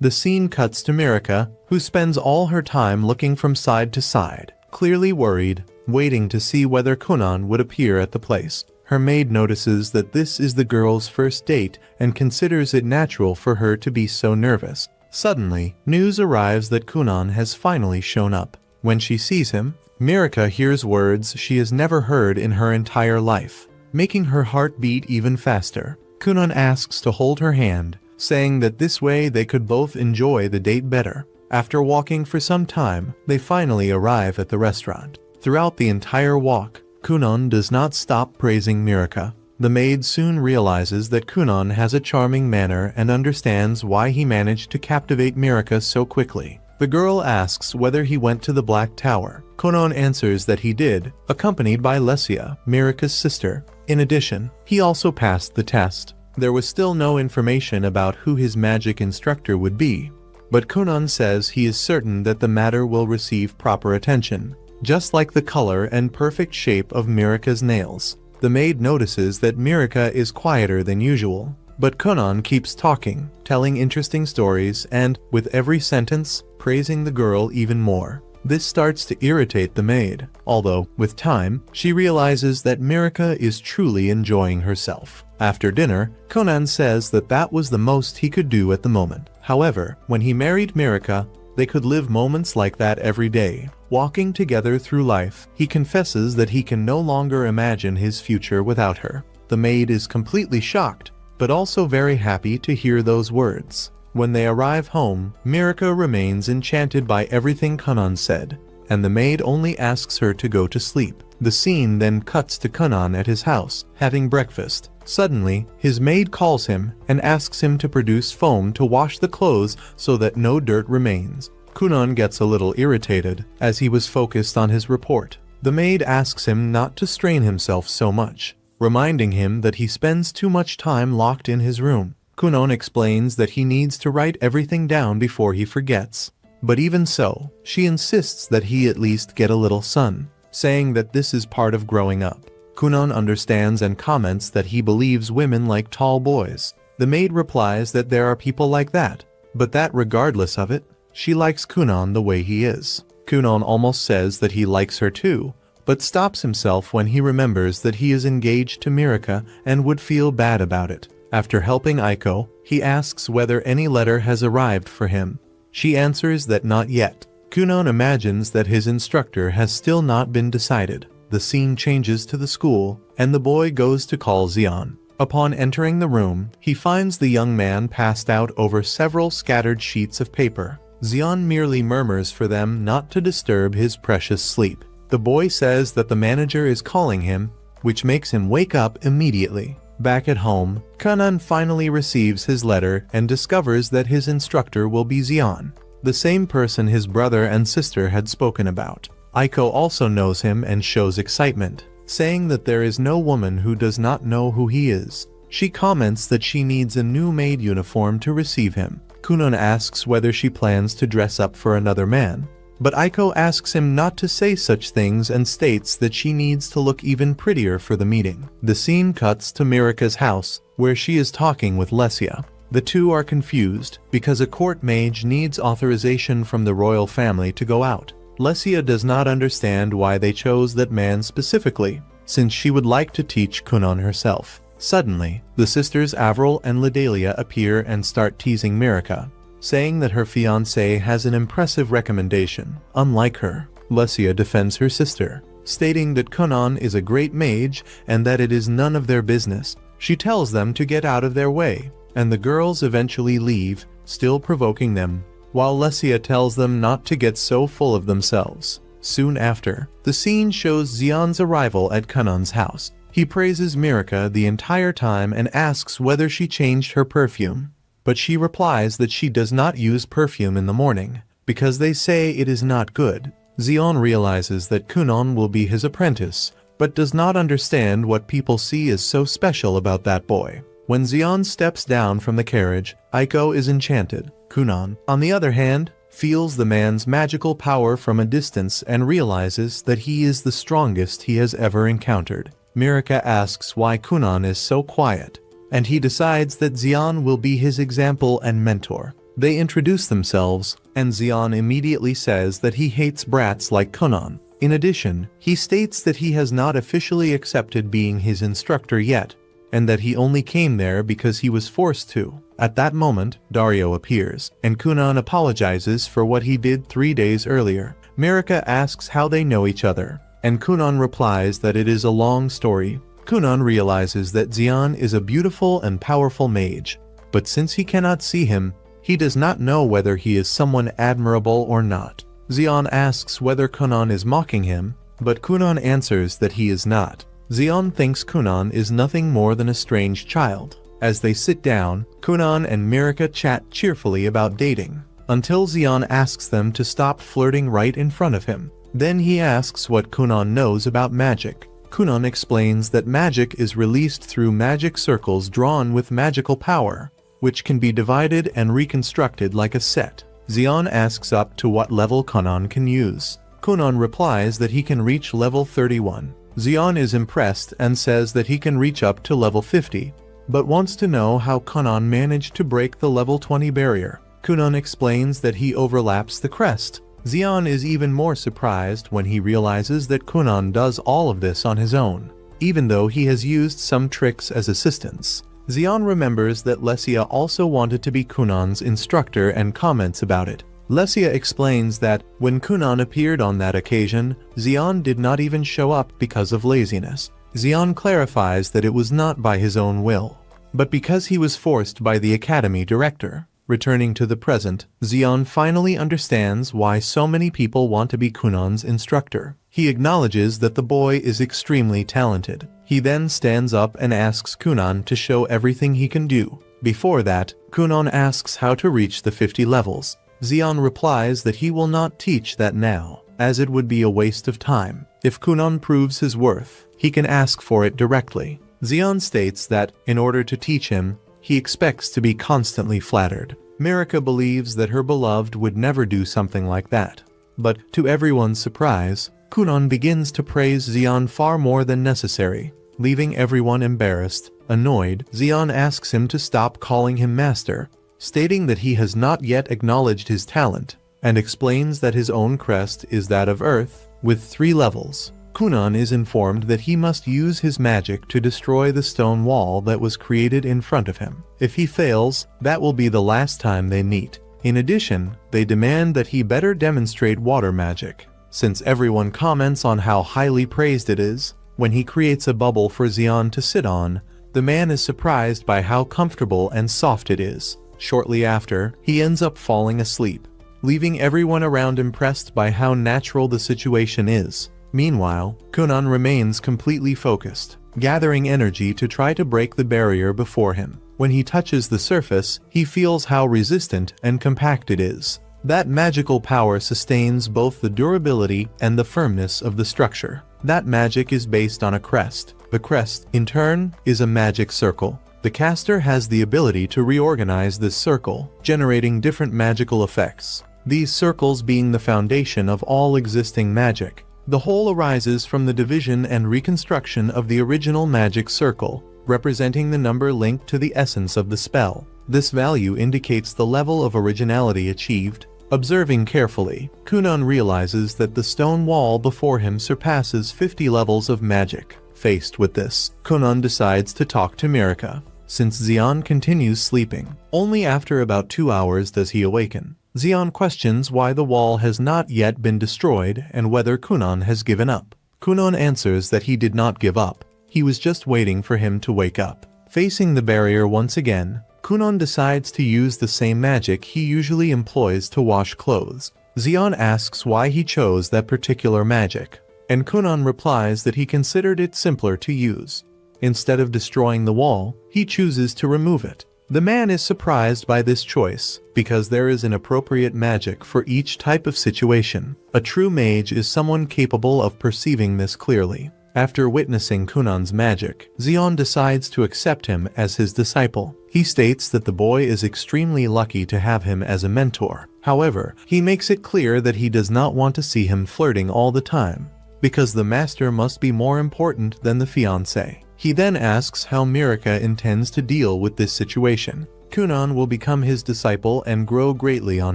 The scene cuts to Mirika, who spends all her time looking from side to side, clearly worried, waiting to see whether Kunon would appear at the place. Her maid notices that this is the girl's first date and considers it natural for her to be so nervous. Suddenly, news arrives that Kunon has finally shown up. When she sees him, Mirika hears words she has never heard in her entire life, making her heart beat even faster. Kunon asks to hold her hand, saying that this way they could both enjoy the date better. After walking for some time, they finally arrive at the restaurant. Throughout the entire walk, Kunon does not stop praising Mirika. The maid soon realizes that Kunon has a charming manner and understands why he managed to captivate Mirika so quickly. The girl asks whether he went to the Black Tower. Kunon answers that he did, accompanied by Lesia, Mirika's sister. In addition, he also passed the test. There was still no information about who his magic instructor would be, but Kunon says he is certain that the matter will receive proper attention, just like the color and perfect shape of Mirika's nails. The maid notices that Mirika is quieter than usual, but Kunon keeps talking, telling interesting stories and, with every sentence, praising the girl even more. This starts to irritate the maid, although, with time, she realizes that Mirika is truly enjoying herself. After dinner, Kunon says that that was the most he could do at the moment. However, when he married Mirika, they could live moments like that every day. Walking together through life, he confesses that he can no longer imagine his future without her. The maid is completely shocked, but also very happy to hear those words. When they arrive home, Mirika remains enchanted by everything Kunon said, and the maid only asks her to go to sleep. The scene then cuts to Kunon at his house, having breakfast. Suddenly, his maid calls him and asks him to produce foam to wash the clothes so that no dirt remains. Kunon gets a little irritated, as he was focused on his report. The maid asks him not to strain himself so much, reminding him that he spends too much time locked in his room. Kunon explains that he needs to write everything down before he forgets. But even so, she insists that he at least get a little sun, saying that this is part of growing up. Kunon understands and comments that he believes women like tall boys. The maid replies that there are people like that, but that regardless of it, she likes Kunon the way he is. Kunon almost says that he likes her too, but stops himself when he remembers that he is engaged to Mirika and would feel bad about it. After helping Aiko, he asks whether any letter has arrived for him. She answers that not yet. Kunon imagines that his instructor has still not been decided. The scene changes to the school, and the boy goes to call Xian. Upon entering the room, he finds the young man passed out over several scattered sheets of paper. Xian merely murmurs for them not to disturb his precious sleep. The boy says that the manager is calling him, which makes him wake up immediately. Back at home, Kunon finally receives his letter and discovers that his instructor will be Xian. the same person his brother and sister had spoken about. Aiko also knows him and shows excitement, saying that there is no woman who does not know who he is. She comments that she needs a new maid uniform to receive him. Kunon asks whether she plans to dress up for another man, but Aiko asks him not to say such things and states that she needs to look even prettier for the meeting. The scene cuts to Mirika's house, where she is talking with Lesia. The two are confused, because a court mage needs authorization from the royal family to go out. Lesia does not understand why they chose that man specifically, since she would like to teach Kunon herself. Suddenly, the sisters Avril and Ledalia appear and start teasing Mirika, saying that her fiancé has an impressive recommendation. Unlike her, Lesia defends her sister, stating that Kunon is a great mage and that it is none of their business. She tells them to get out of their way, and the girls eventually leave, still provoking them, while Lesia tells them not to get so full of themselves. Soon after, the scene shows Xion's arrival at Kunon's house. He praises Mirika the entire time and asks whether she changed her perfume, but she replies that she does not use perfume in the morning, because they say it is not good. Xion realizes that Kunon will be his apprentice, but does not understand what people see as so special about that boy. When Xion steps down from the carriage, Aiko is enchanted. Kunon, on the other hand, feels the man's magical power from a distance and realizes that he is the strongest he has ever encountered. Mirika asks why Kunon is so quiet, and he decides that Xion will be his example and mentor. They introduce themselves, and Xion immediately says that he hates brats like Kunon. In addition, he states that he has not officially accepted being his instructor yet, and that he only came there because he was forced to. At that moment, Dario appears, and Kunon apologizes for what he did 3 days earlier. Mirika asks how they know each other, and Kunon replies that it is a long story. Kunon realizes that Xion is a beautiful and powerful mage, but since he cannot see him, he does not know whether he is someone admirable or not. Xion asks whether Kunon is mocking him, but Kunon answers that he is not. Xion thinks Kunon is nothing more than a strange child. As they sit down, Kunon and Mirika chat cheerfully about dating, until Xion asks them to stop flirting right in front of him. Then he asks what Kunon knows about magic. Kunon explains that magic is released through magic circles drawn with magical power, which can be divided and reconstructed like a set. Xion asks up to what level Kunon can use. Kunon replies that he can reach level 31. Xion is impressed and says that he can reach up to level 50, but wants to know how Kunon managed to break the level 20 barrier. Kunon explains that he overlaps the crest. Xion is even more surprised when he realizes that Kunon does all of this on his own, even though he has used some tricks as assistants. Xion remembers that Lesia also wanted to be Kunon's instructor and comments about it. Lesia explains that when Kunon appeared on that occasion, Xion did not even show up because of laziness. Xion clarifies that it was not by his own will, but because he was forced by the academy director. Returning to the present, Xion finally understands why so many people want to be Kunon's instructor. He acknowledges that the boy is extremely talented. He then stands up and asks Kunon to show everything he can do. Before that, Kunon asks how to reach the 50 levels. Xion replies that he will not teach that now, as it would be a waste of time. If Kunon proves his worth, he can ask for it directly. Xion states that, in order to teach him, he expects to be constantly flattered. Mirika believes that her beloved would never do something like that. But, to everyone's surprise, Kunon begins to praise Xion far more than necessary, leaving everyone embarrassed. Annoyed, Xion asks him to stop calling him master, stating that he has not yet acknowledged his talent, and explains that his own crest is that of Earth, with 3 levels. Kunon is informed that he must use his magic to destroy the stone wall that was created in front of him. If he fails, that will be the last time they meet. In addition, they demand that he better demonstrate water magic, since everyone comments on how highly praised it is. When he creates a bubble for Xion to sit on, the man is surprised by how comfortable and soft it is. Shortly after, he ends up falling asleep, leaving everyone around impressed by how natural the situation is. Meanwhile, Kunon remains completely focused, gathering energy to try to break the barrier before him. When he touches the surface, he feels how resistant and compact it is. That magical power sustains both the durability and the firmness of the structure. That magic is based on a crest. The crest, in turn, is a magic circle. The caster has the ability to reorganize this circle, generating different magical effects. These circles being the foundation of all existing magic. The whole arises from the division and reconstruction of the original magic circle, representing the number linked to the essence of the spell. This value indicates the level of originality achieved. Observing carefully, Kunon realizes that the stone wall before him surpasses 50 levels of magic. Faced with this, Kunon decides to talk to Mirka. Since Xion continues sleeping, only after about 2 hours does he awaken. Xion questions why the wall has not yet been destroyed and whether Kunon has given up. Kunon answers that he did not give up, he was just waiting for him to wake up. Facing the barrier once again, Kunon decides to use the same magic he usually employs to wash clothes. Xion asks why he chose that particular magic, and Kunon replies that he considered it simpler to use. Instead of destroying the wall, he chooses to remove it. The man is surprised by this choice, because there is an appropriate magic for each type of situation. A true mage is someone capable of perceiving this clearly. After witnessing Kunon's magic, Xion decides to accept him as his disciple. He states that the boy is extremely lucky to have him as a mentor. However, he makes it clear that he does not want to see him flirting all the time, because the master must be more important than the fiancé. He then asks how Mirka intends to deal with this situation. Kunon will become his disciple and grow greatly on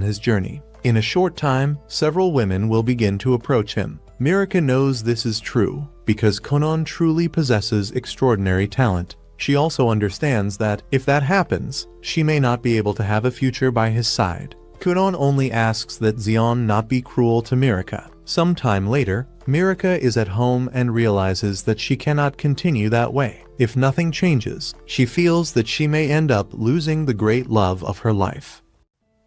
his journey. In a short time, several women will begin to approach him. Mirka knows this is true, because Kunon truly possesses extraordinary talent. She also understands that, if that happens, she may not be able to have a future by his side. Kunon only asks that Xion not be cruel to Mirka. Sometime later, Mirka is at home and realizes that she cannot continue that way. If nothing changes, she feels that she may end up losing the great love of her life.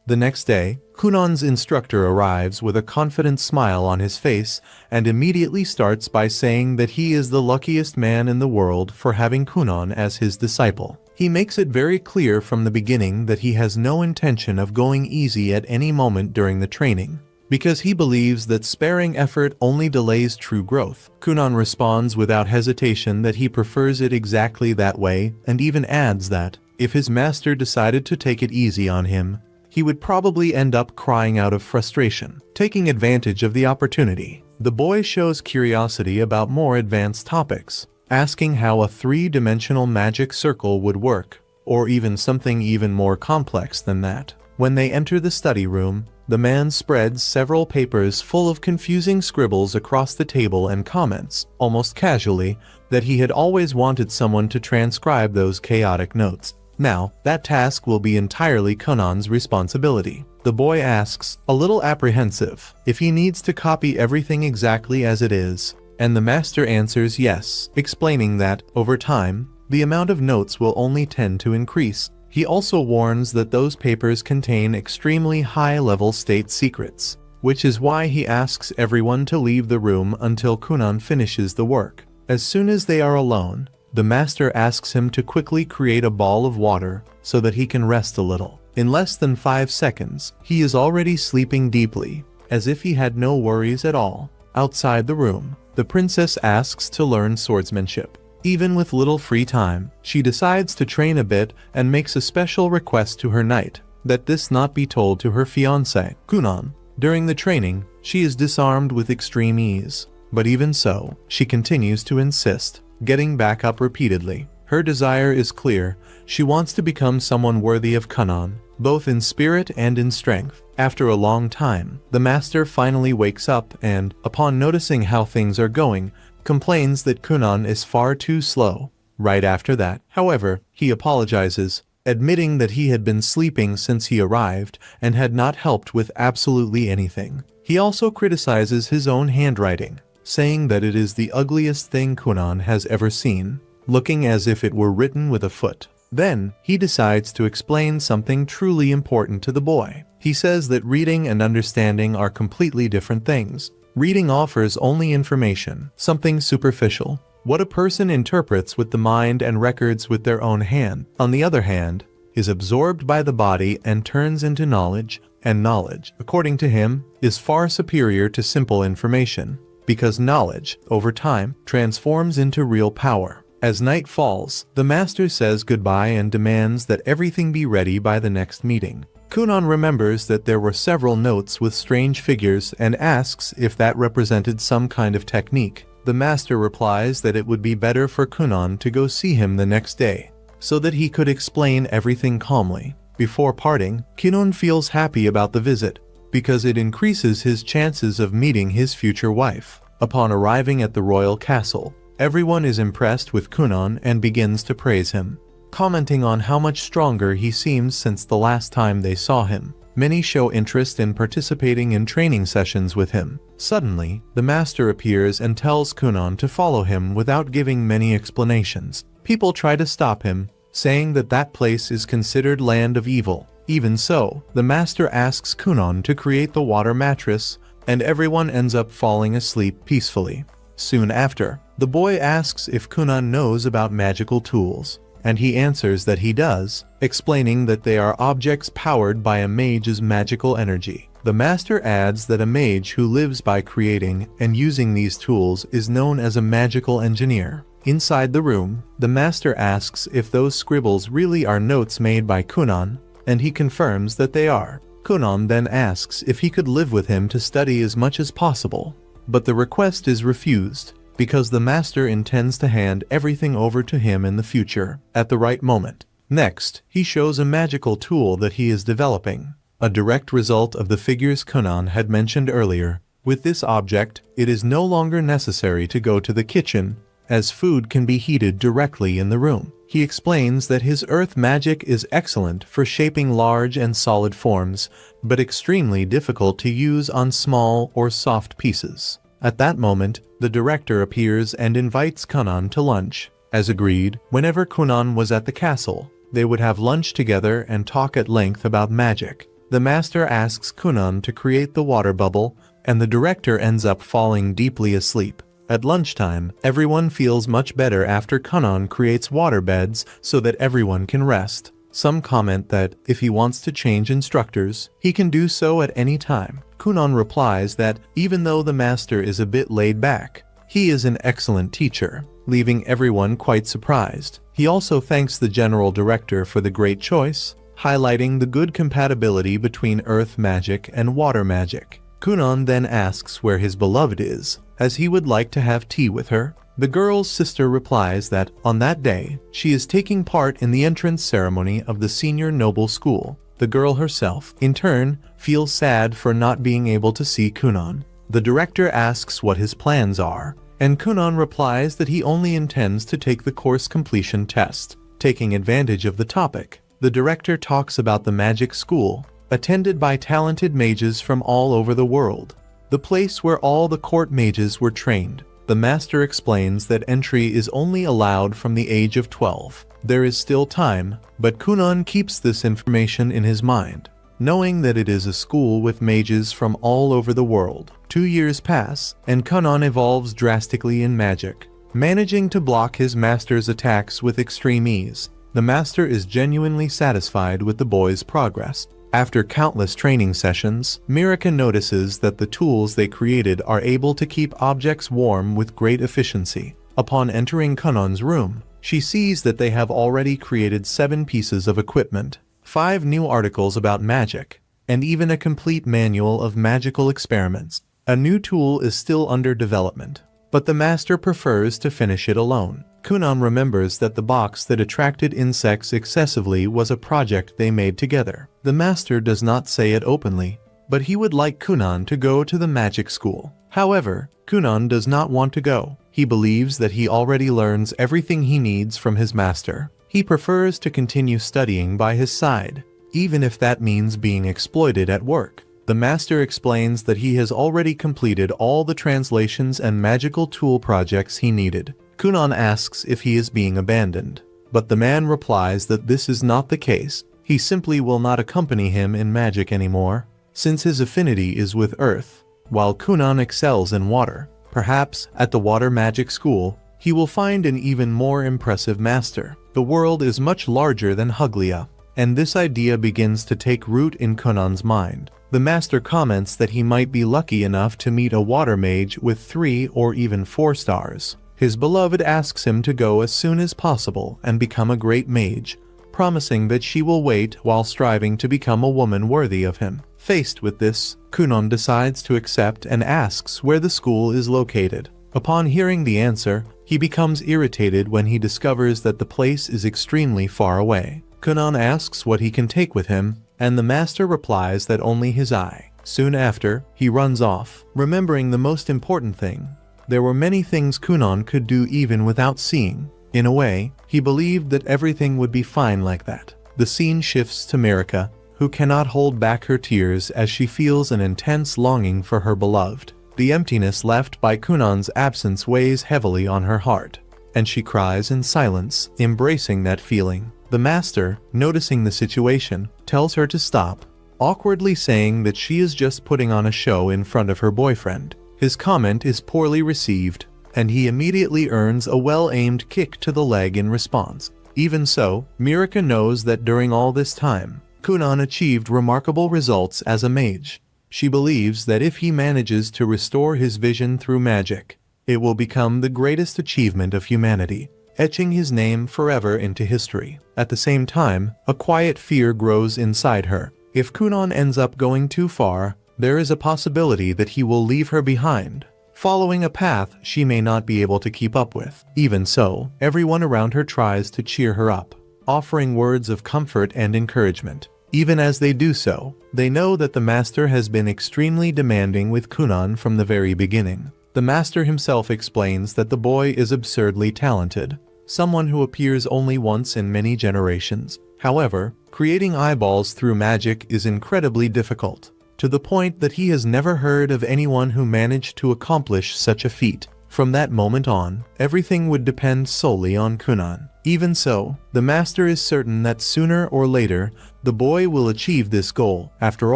The next day, Kunon's instructor arrives with a confident smile on his face and immediately starts by saying that he is the luckiest man in the world for having Kunon as his disciple. He makes it very clear from the beginning that he has no intention of going easy at any moment during the training, because he believes that sparing effort only delays true growth. Kunon responds without hesitation that he prefers it exactly that way, and even adds that, if his master decided to take it easy on him, he would probably end up crying out of frustration. Taking advantage of the opportunity, the boy shows curiosity about more advanced topics, asking how a 3-dimensional magic circle would work, or even something even more complex than that. When they enter the study room, the man spreads several papers full of confusing scribbles across the table and comments, almost casually, that he had always wanted someone to transcribe those chaotic notes. Now, that task will be entirely Kunon's responsibility. The boy asks, a little apprehensive, if he needs to copy everything exactly as it is, and the master answers yes, explaining that, over time, the amount of notes will only tend to increase. He also warns that those papers contain extremely high-level state secrets, which is why he asks everyone to leave the room until Kunon finishes the work. As soon as they are alone, the master asks him to quickly create a ball of water so that he can rest a little. In less than 5 seconds, he is already sleeping deeply, as if he had no worries at all. Outside the room, the princess asks to learn swordsmanship. Even with little free time, she decides to train a bit and makes a special request to her knight that this not be told to her fiancé, Kunon. During the training, she is disarmed with extreme ease, but even so, she continues to insist, getting back up repeatedly. Her desire is clear. She wants to become someone worthy of Kunon, both in spirit and in strength. After a long time, the master finally wakes up and, upon noticing how things are going, complains that Kunon is far too slow. Right after that, however, he apologizes, admitting that he had been sleeping since he arrived and had not helped with absolutely anything. He also criticizes his own handwriting, saying that it is the ugliest thing Kunon has ever seen, looking as if it were written with a foot. Then, he decides to explain something truly important to the boy. He says that reading and understanding are completely different things. Reading offers only information, something superficial, what a person interprets with the mind and records with their own hand, on the other hand, is absorbed by the body and turns into knowledge, and knowledge, according to him, is far superior to simple information, because knowledge, over time, transforms into real power. As night falls, the master says goodbye and demands that everything be ready by the next meeting. Kunon remembers that there were several notes with strange figures and asks if that represented some kind of technique. The master replies that it would be better for Kunon to go see him the next day, so that he could explain everything calmly. Before parting, Kunon feels happy about the visit, because it increases his chances of meeting his future wife. Upon arriving at the royal castle, everyone is impressed with Kunon and begins to praise him, commenting on how much stronger he seems since the last time they saw him. Many show interest in participating in training sessions with him. Suddenly, the master appears and tells Kunon to follow him without giving many explanations. People try to stop him, saying that that place is considered land of evil. Even so, the master asks Kunon to create the water mattress, and everyone ends up falling asleep peacefully. Soon after, the boy asks if Kunon knows about magical tools, and he answers that he does, explaining that they are objects powered by a mage's magical energy. The master adds that a mage who lives by creating and using these tools is known as a magical engineer. Inside the room, the master asks if those scribbles really are notes made by Kunon, and he confirms that they are. Kunon then asks if he could live with him to study as much as possible, but the request is refused, because the master intends to hand everything over to him in the future, at the right moment. Next, he shows a magical tool that he is developing, a direct result of the figures Kunon had mentioned earlier. With this object, it is no longer necessary to go to the kitchen, as food can be heated directly in the room. He explains that his earth magic is excellent for shaping large and solid forms, but extremely difficult to use on small or soft pieces. At that moment, the director appears and invites Kunon to lunch. As agreed, whenever Kunon was at the castle, they would have lunch together and talk at length about magic. The master asks Kunon to create the water bubble, and the director ends up falling deeply asleep. At lunchtime, everyone feels much better after Kunon creates water beds so that everyone can rest. Some comment that if he wants to change instructors, he can do so at any time. Kunon replies that even though the master is a bit laid back, he is an excellent teacher, leaving everyone quite surprised. He also thanks the general director for the great choice, highlighting the good compatibility between earth magic and water magic. Kunon then asks where his beloved is, as he would like to have tea with her. The girl's sister replies that, on that day, she is taking part in the entrance ceremony of the senior noble school. The girl herself, in turn, feels sad for not being able to see Kunon. The director asks what his plans are, and Kunon replies that he only intends to take the course completion test. Taking advantage of the topic, the director talks about the magic school, attended by talented mages from all over the world, the place where all the court mages were trained. The master explains that entry is only allowed from the age of 12. There is still time, but Kunon keeps this information in his mind, knowing that it is a school with mages from all over the world. 2 years pass, and Kunon evolves drastically in magic, managing to block his master's attacks with extreme ease. The master is genuinely satisfied with the boy's progress. After countless training sessions, Mirka notices that the tools they created are able to keep objects warm with great efficiency. Upon entering Kunon's room, she sees that they have already created 7 pieces of equipment, 5 new articles about magic, and even a complete manual of magical experiments. A new tool is still under development, but the master prefers to finish it alone. Kunon remembers that the box that attracted insects excessively was a project they made together. The master does not say it openly, but he would like Kunon to go to the magic school. However, Kunon does not want to go. He believes that he already learns everything he needs from his master. He prefers to continue studying by his side, even if that means being exploited at work. The master explains that he has already completed all the translations and magical tool projects he needed. Kunon asks if he is being abandoned, but the man replies that this is not the case. He simply will not accompany him in magic anymore, since his affinity is with earth, while Kunon excels in water. Perhaps, at the water magic school, he will find an even more impressive master. The world is much larger than Huglia, and this idea begins to take root in Kunon's mind. The master comments that he might be lucky enough to meet a water mage with 3 or even 4 stars. His beloved asks him to go as soon as possible and become a great mage, promising that she will wait while striving to become a woman worthy of him. Faced with this, Kunon decides to accept and asks where the school is located. Upon hearing the answer, he becomes irritated when he discovers that the place is extremely far away. Kunon asks what he can take with him, and the master replies that only his eye. Soon after, he runs off, remembering the most important thing. There were many things Kunon could do even without seeing. In a way, he believed that everything would be fine like that. The scene shifts to Marika, who cannot hold back her tears as she feels an intense longing for her beloved. The emptiness left by Kunon's absence weighs heavily on her heart, and she cries in silence, embracing that feeling. The master, noticing the situation, tells her to stop, awkwardly saying that she is just putting on a show in front of her boyfriend. His comment is poorly received, and he immediately earns a well-aimed kick to the leg in response. Even so, Marika knows that during all this time, Kunon achieved remarkable results as a mage. She believes that if he manages to restore his vision through magic, it will become the greatest achievement of humanity, etching his name forever into history. At the same time, a quiet fear grows inside her. If Kunon ends up going too far, there is a possibility that he will leave her behind, following a path she may not be able to keep up with. Even so, everyone around her tries to cheer her up, offering words of comfort and encouragement. Even as they do so, they know that the master has been extremely demanding with Kunon from the very beginning. The master himself explains that the boy is absurdly talented, someone who appears only once in many generations. However, creating eyeballs through magic is incredibly difficult, to the point that he has never heard of anyone who managed to accomplish such a feat. From that moment on, everything would depend solely on Kunon. Even so, the master is certain that sooner or later, the boy will achieve this goal. After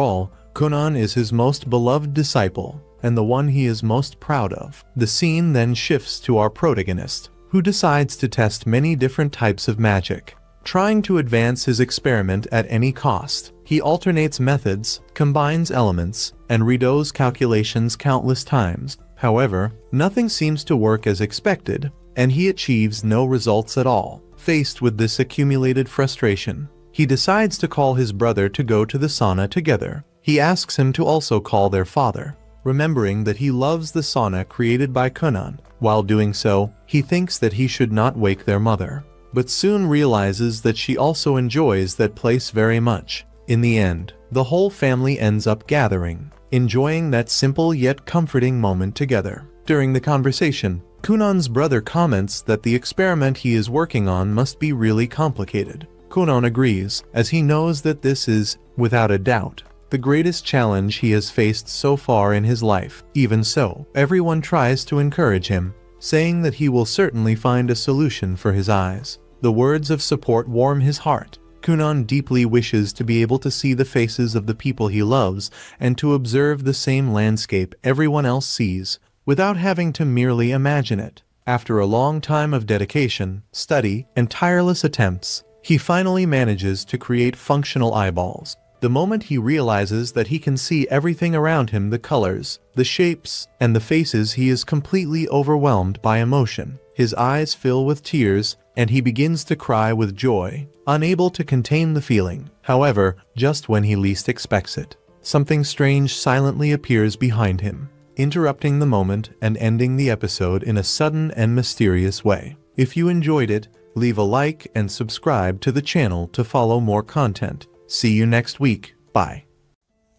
all, Kunon is his most beloved disciple, and the one he is most proud of. The scene then shifts to our protagonist, who decides to test many different types of magic, trying to advance his experiment at any cost. He alternates methods, combines elements, and redoes calculations countless times. However, nothing seems to work as expected, and he achieves no results at all. Faced with this accumulated frustration, he decides to call his brother to go to the sauna together. He asks him to also call their father, remembering that he loves the sauna created by Kunon. While doing so, he thinks that he should not wake their mother, but soon realizes that she also enjoys that place very much. In the end, the whole family ends up gathering, enjoying that simple yet comforting moment together. During the conversation, Kunon's brother comments that the experiment he is working on must be really complicated. Kunon agrees, as he knows that this is, without a doubt, the greatest challenge he has faced so far in his life. Even so, everyone tries to encourage him, saying that he will certainly find a solution for his eyes. The words of support warm his heart. Kunon deeply wishes to be able to see the faces of the people he loves and to observe the same landscape everyone else sees, without having to merely imagine it. After a long time of dedication, study, and tireless attempts, he finally manages to create functional eyeballs. The moment he realizes that he can see everything around him, the colors, the shapes, and the faces, he is completely overwhelmed by emotion. His eyes fill with tears, and he begins to cry with joy, unable to contain the feeling. However, just when he least expects it, something strange silently appears behind him, interrupting the moment and ending the episode in a sudden and mysterious way. If you enjoyed it, leave a like and subscribe to the channel to follow more content. See you next week. Bye.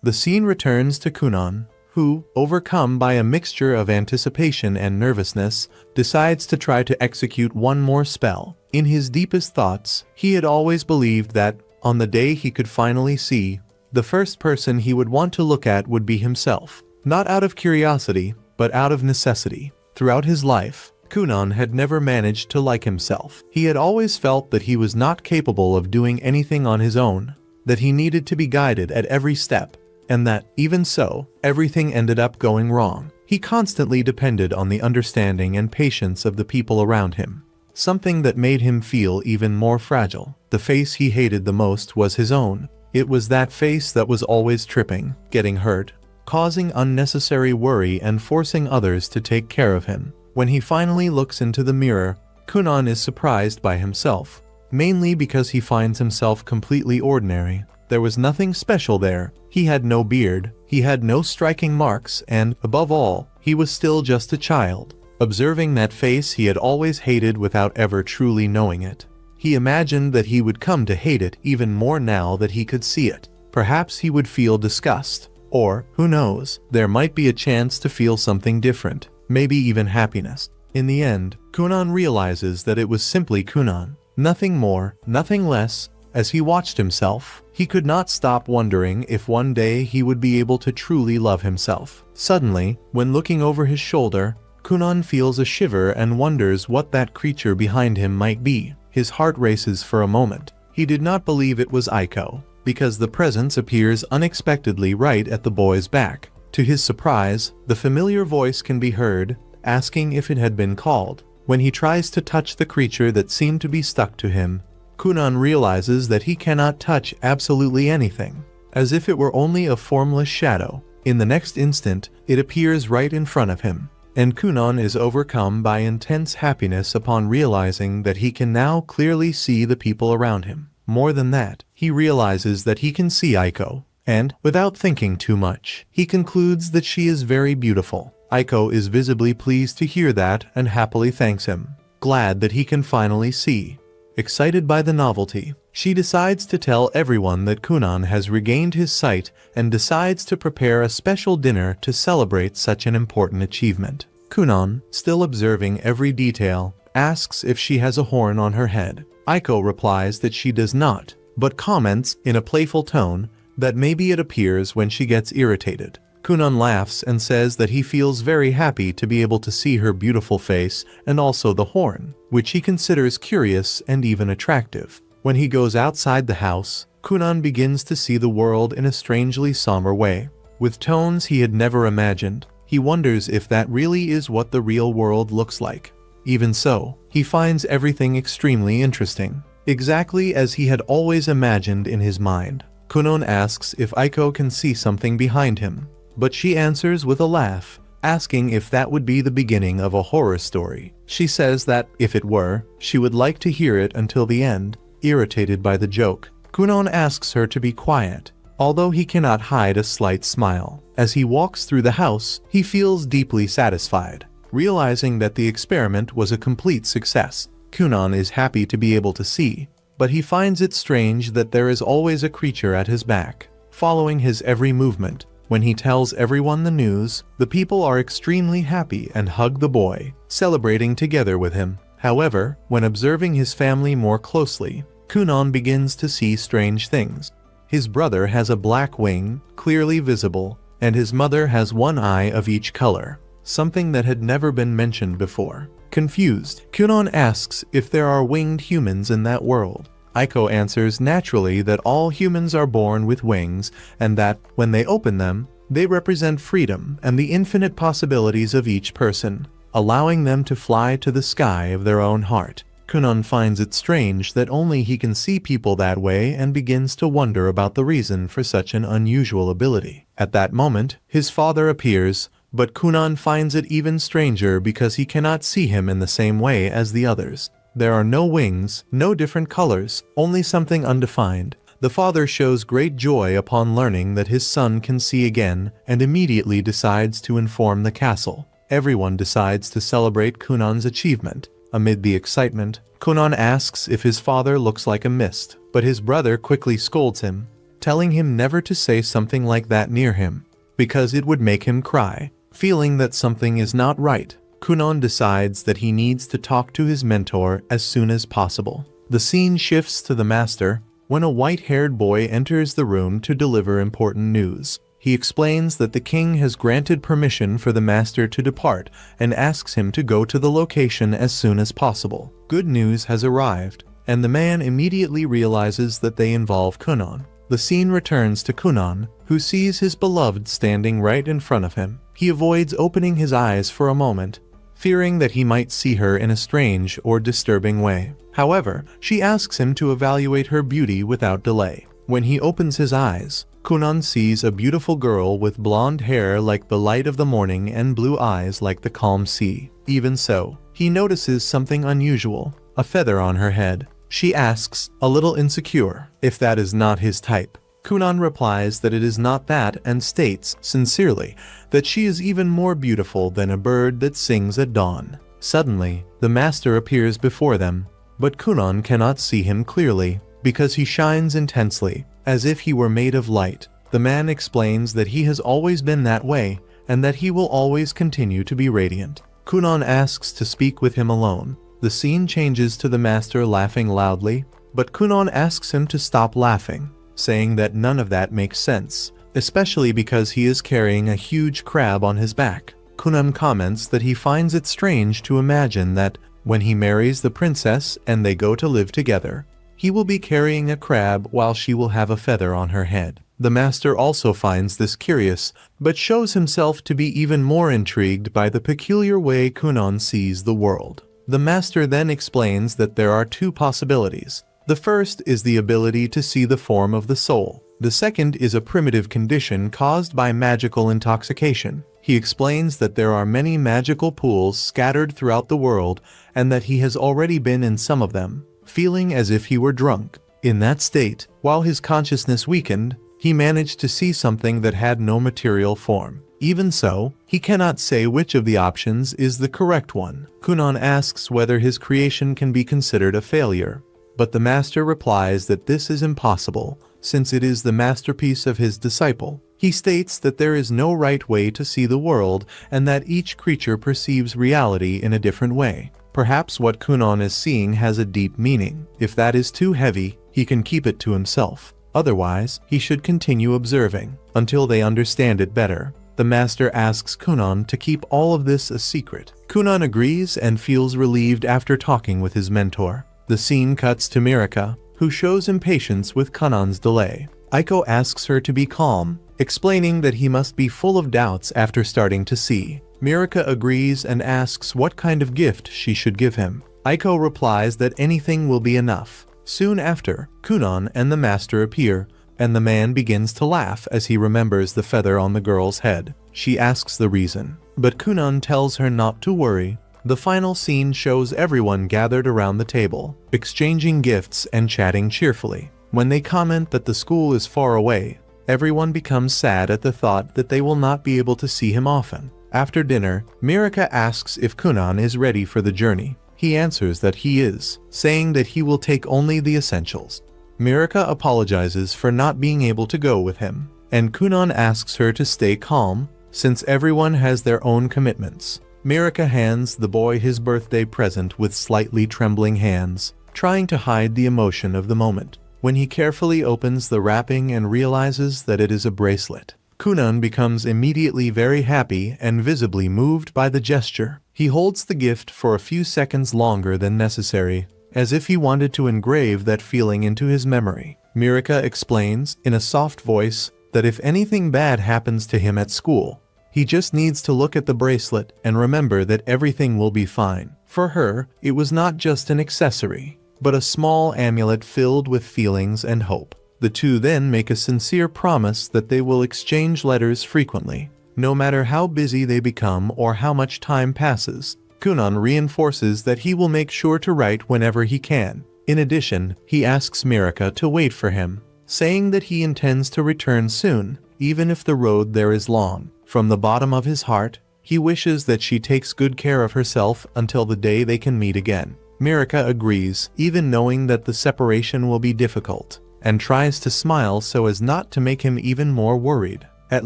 The scene returns to Kunon, who, overcome by a mixture of anticipation and nervousness, decides to try to execute one more spell. In his deepest thoughts, he had always believed that, on the day he could finally see, the first person he would want to look at would be himself. Not out of curiosity, but out of necessity. Throughout his life, Kunon had never managed to like himself. He had always felt that he was not capable of doing anything on his own, that he needed to be guided at every step, and that, even so, everything ended up going wrong. He constantly depended on the understanding and patience of the people around him. something that made him feel even more fragile. The face he hated the most was his own. It was that face that was always tripping, getting hurt, causing unnecessary worry and forcing others to take care of him. When he finally looks into the mirror, Kunon is surprised by himself, mainly because he finds himself completely ordinary. There was nothing special there. He had no beard, he had no striking marks, and, above all, he was still just a child. Observing that face he had always hated without ever truly knowing it, he imagined that he would come to hate it even more now that he could see it. Perhaps he would feel disgust, or, who knows, there might be a chance to feel something different, maybe even happiness. In the end, Kunon realizes that it was simply Kunon, nothing more, nothing less. As he watched himself, he could not stop wondering if one day he would be able to truly love himself. Suddenly, when looking over his shoulder, Kunon feels a shiver and wonders what that creature behind him might be. His heart races for a moment. He did not believe it was Aiko, because the presence appears unexpectedly right at the boy's back. To his surprise, the familiar voice can be heard, asking if it had been called. When he tries to touch the creature that seemed to be stuck to him, Kunon realizes that he cannot touch absolutely anything, as if it were only a formless shadow. In the next instant, it appears right in front of him, and Kunon is overcome by intense happiness upon realizing that he can now clearly see the people around him. More than that, he realizes that he can see Aiko, and, without thinking too much, he concludes that she is very beautiful. Aiko is visibly pleased to hear that and happily thanks him, glad that he can finally see. Excited by the novelty, she decides to tell everyone that Kunon has regained his sight and decides to prepare a special dinner to celebrate such an important achievement. Kunon, still observing every detail, asks if she has a horn on her head. Aiko replies that she does not, but comments, in a playful tone, that maybe it appears when she gets irritated. Kunon laughs and says that he feels very happy to be able to see her beautiful face and also the horn, which he considers curious and even attractive. When he goes outside the house, Kunon begins to see the world in a strangely somber way. With tones he had never imagined, he wonders if that really is what the real world looks like. Even so, he finds everything extremely interesting, exactly as he had always imagined in his mind. Kunon asks if Aiko can see something behind him, but she answers with a laugh, asking if that would be the beginning of a horror story. She says that, if it were, she would like to hear it until the end. Irritated by the joke, Kunon asks her to be quiet, although he cannot hide a slight smile. As he walks through the house, he feels deeply satisfied, realizing that the experiment was a complete success. Kunon is happy to be able to see, but he finds it strange that there is always a creature at his back, following his every movement. When he tells everyone the news, the people are extremely happy and hug the boy, celebrating together with him. However, when observing his family more closely, Kunon begins to see strange things. His brother has a black wing, clearly visible, and his mother has one eye of each color, something that had never been mentioned before. Confused, Kunon asks if there are winged humans in that world. Aiko answers naturally that all humans are born with wings and that, when they open them, they represent freedom and the infinite possibilities of each person, allowing them to fly to the sky of their own heart. Kunon finds it strange that only he can see people that way and begins to wonder about the reason for such an unusual ability. At that moment, his father appears, but Kunon finds it even stranger because he cannot see him in the same way as the others. There are no wings, no different colors, only something undefined. The father shows great joy upon learning that his son can see again and immediately decides to inform the castle. Everyone decides to celebrate Kunon's achievement. Amid the excitement, Kunon asks if his father looks like a mist, but his brother quickly scolds him, telling him never to say something like that near him, because it would make him cry. Feeling that something is not right, Kunon decides that he needs to talk to his mentor as soon as possible. The scene shifts to the master when a white-haired boy enters the room to deliver important news. He explains that the king has granted permission for the master to depart and asks him to go to the location as soon as possible. Good news has arrived, and the man immediately realizes that they involve Kunon. The scene returns to Kunon, who sees his beloved standing right in front of him. He avoids opening his eyes for a moment, fearing that he might see her in a strange or disturbing way. However, she asks him to evaluate her beauty without delay. When he opens his eyes, Kunon sees a beautiful girl with blonde hair like the light of the morning and blue eyes like the calm sea. Even so, he notices something unusual, a feather on her head. She asks, a little insecure, if that is not his type. Kunon replies that it is not that and states, sincerely, that she is even more beautiful than a bird that sings at dawn. Suddenly, the master appears before them, but Kunon cannot see him clearly, because he shines intensely, as if he were made of light. The man explains that he has always been that way, and that he will always continue to be radiant. Kunon asks to speak with him alone. The scene changes to the master laughing loudly, but Kunon asks him to stop laughing, saying that none of that makes sense, especially because he is carrying a huge crab on his back. Kunon comments that he finds it strange to imagine that, when he marries the princess and they go to live together, he will be carrying a crab while she will have a feather on her head. The master also finds this curious, but shows himself to be even more intrigued by the peculiar way Kunon sees the world. The master then explains that there are two possibilities. The first is the ability to see the form of the soul. The second is a primitive condition caused by magical intoxication. He explains that there are many magical pools scattered throughout the world and that he has already been in some of them, feeling as if he were drunk. In that state, while his consciousness weakened, he managed to see something that had no material form. Even so, he cannot say which of the options is the correct one. Kunon asks whether his creation can be considered a failure, but the master replies that this is impossible, since it is the masterpiece of his disciple. He states that there is no right way to see the world and that each creature perceives reality in a different way. Perhaps what Kunon is seeing has a deep meaning. If that is too heavy, he can keep it to himself. Otherwise, he should continue observing until they understand it better. The master asks Kunon to keep all of this a secret. Kunon agrees and feels relieved after talking with his mentor. The scene cuts to Mirika, who shows impatience with Kunon's delay. Aiko asks her to be calm, explaining that he must be full of doubts after starting to see. Mirika agrees and asks what kind of gift she should give him. Aiko replies that anything will be enough. Soon after, Kunon and the master appear, and the man begins to laugh as he remembers the feather on the girl's head. She asks the reason, but Kunon tells her not to worry. The final scene shows everyone gathered around the table, exchanging gifts and chatting cheerfully. When they comment that the school is far away, everyone becomes sad at the thought that they will not be able to see him often. After dinner, Mirika asks if Kunon is ready for the journey. He answers that he is, saying that he will take only the essentials. Mirika apologizes for not being able to go with him, and Kunon asks her to stay calm, since everyone has their own commitments. Mirika hands the boy his birthday present with slightly trembling hands, trying to hide the emotion of the moment. When he carefully opens the wrapping and realizes that it is a bracelet, Kunon becomes immediately very happy and visibly moved by the gesture. He holds the gift for a few seconds longer than necessary, as if he wanted to engrave that feeling into his memory. Mirika explains, in a soft voice, that if anything bad happens to him at school, he just needs to look at the bracelet and remember that everything will be fine. For her, it was not just an accessory, but a small amulet filled with feelings and hope. The two then make a sincere promise that they will exchange letters frequently, no matter how busy they become or how much time passes. Kunon reinforces that he will make sure to write whenever he can. In addition, he asks Mirika to wait for him, saying that he intends to return soon, even if the road there is long. From the bottom of his heart, he wishes that she takes good care of herself until the day they can meet again. Mirika agrees, even knowing that the separation will be difficult, and tries to smile so as not to make him even more worried. At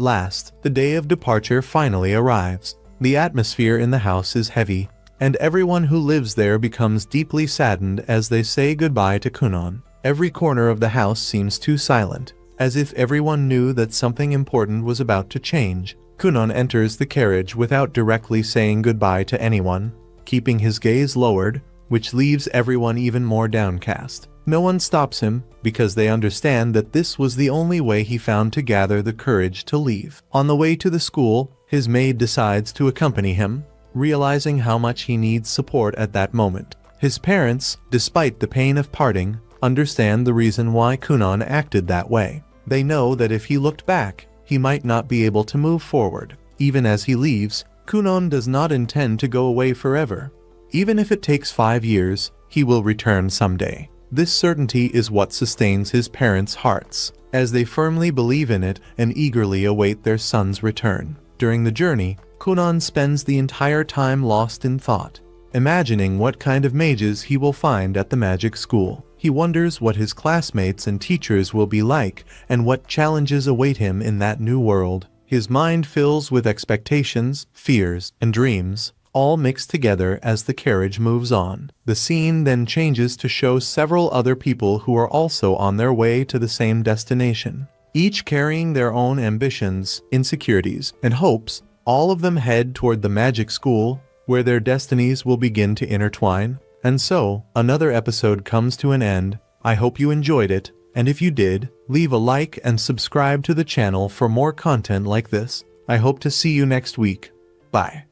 last, the day of departure finally arrives. The atmosphere in the house is heavy, and everyone who lives there becomes deeply saddened as they say goodbye to Kunon. Every corner of the house seems too silent, as if everyone knew that something important was about to change. Kunon enters the carriage without directly saying goodbye to anyone, keeping his gaze lowered, which leaves everyone even more downcast. No one stops him, because they understand that this was the only way he found to gather the courage to leave. On the way to the school, his maid decides to accompany him, realizing how much he needs support at that moment. His parents, despite the pain of parting, understand the reason why Kunon acted that way. They know that if he looked back, he might not be able to move forward. Even as he leaves, Kunon does not intend to go away forever. Even if it takes 5 years, he will return someday. This certainty is what sustains his parents' hearts, as they firmly believe in it and eagerly await their son's return. During the journey, Kunon spends the entire time lost in thought, imagining what kind of mages he will find at the magic school. He wonders what his classmates and teachers will be like and what challenges await him in that new world. His mind fills with expectations, fears, and dreams, all mixed together as the carriage moves on. The scene then changes to show several other people who are also on their way to the same destination. Each carrying their own ambitions, insecurities, and hopes, all of them head toward the magic school, where their destinies will begin to intertwine. And so, another episode comes to an end. I hope you enjoyed it, and if you did, leave a like and subscribe to the channel for more content like this. I hope to see you next week. Bye.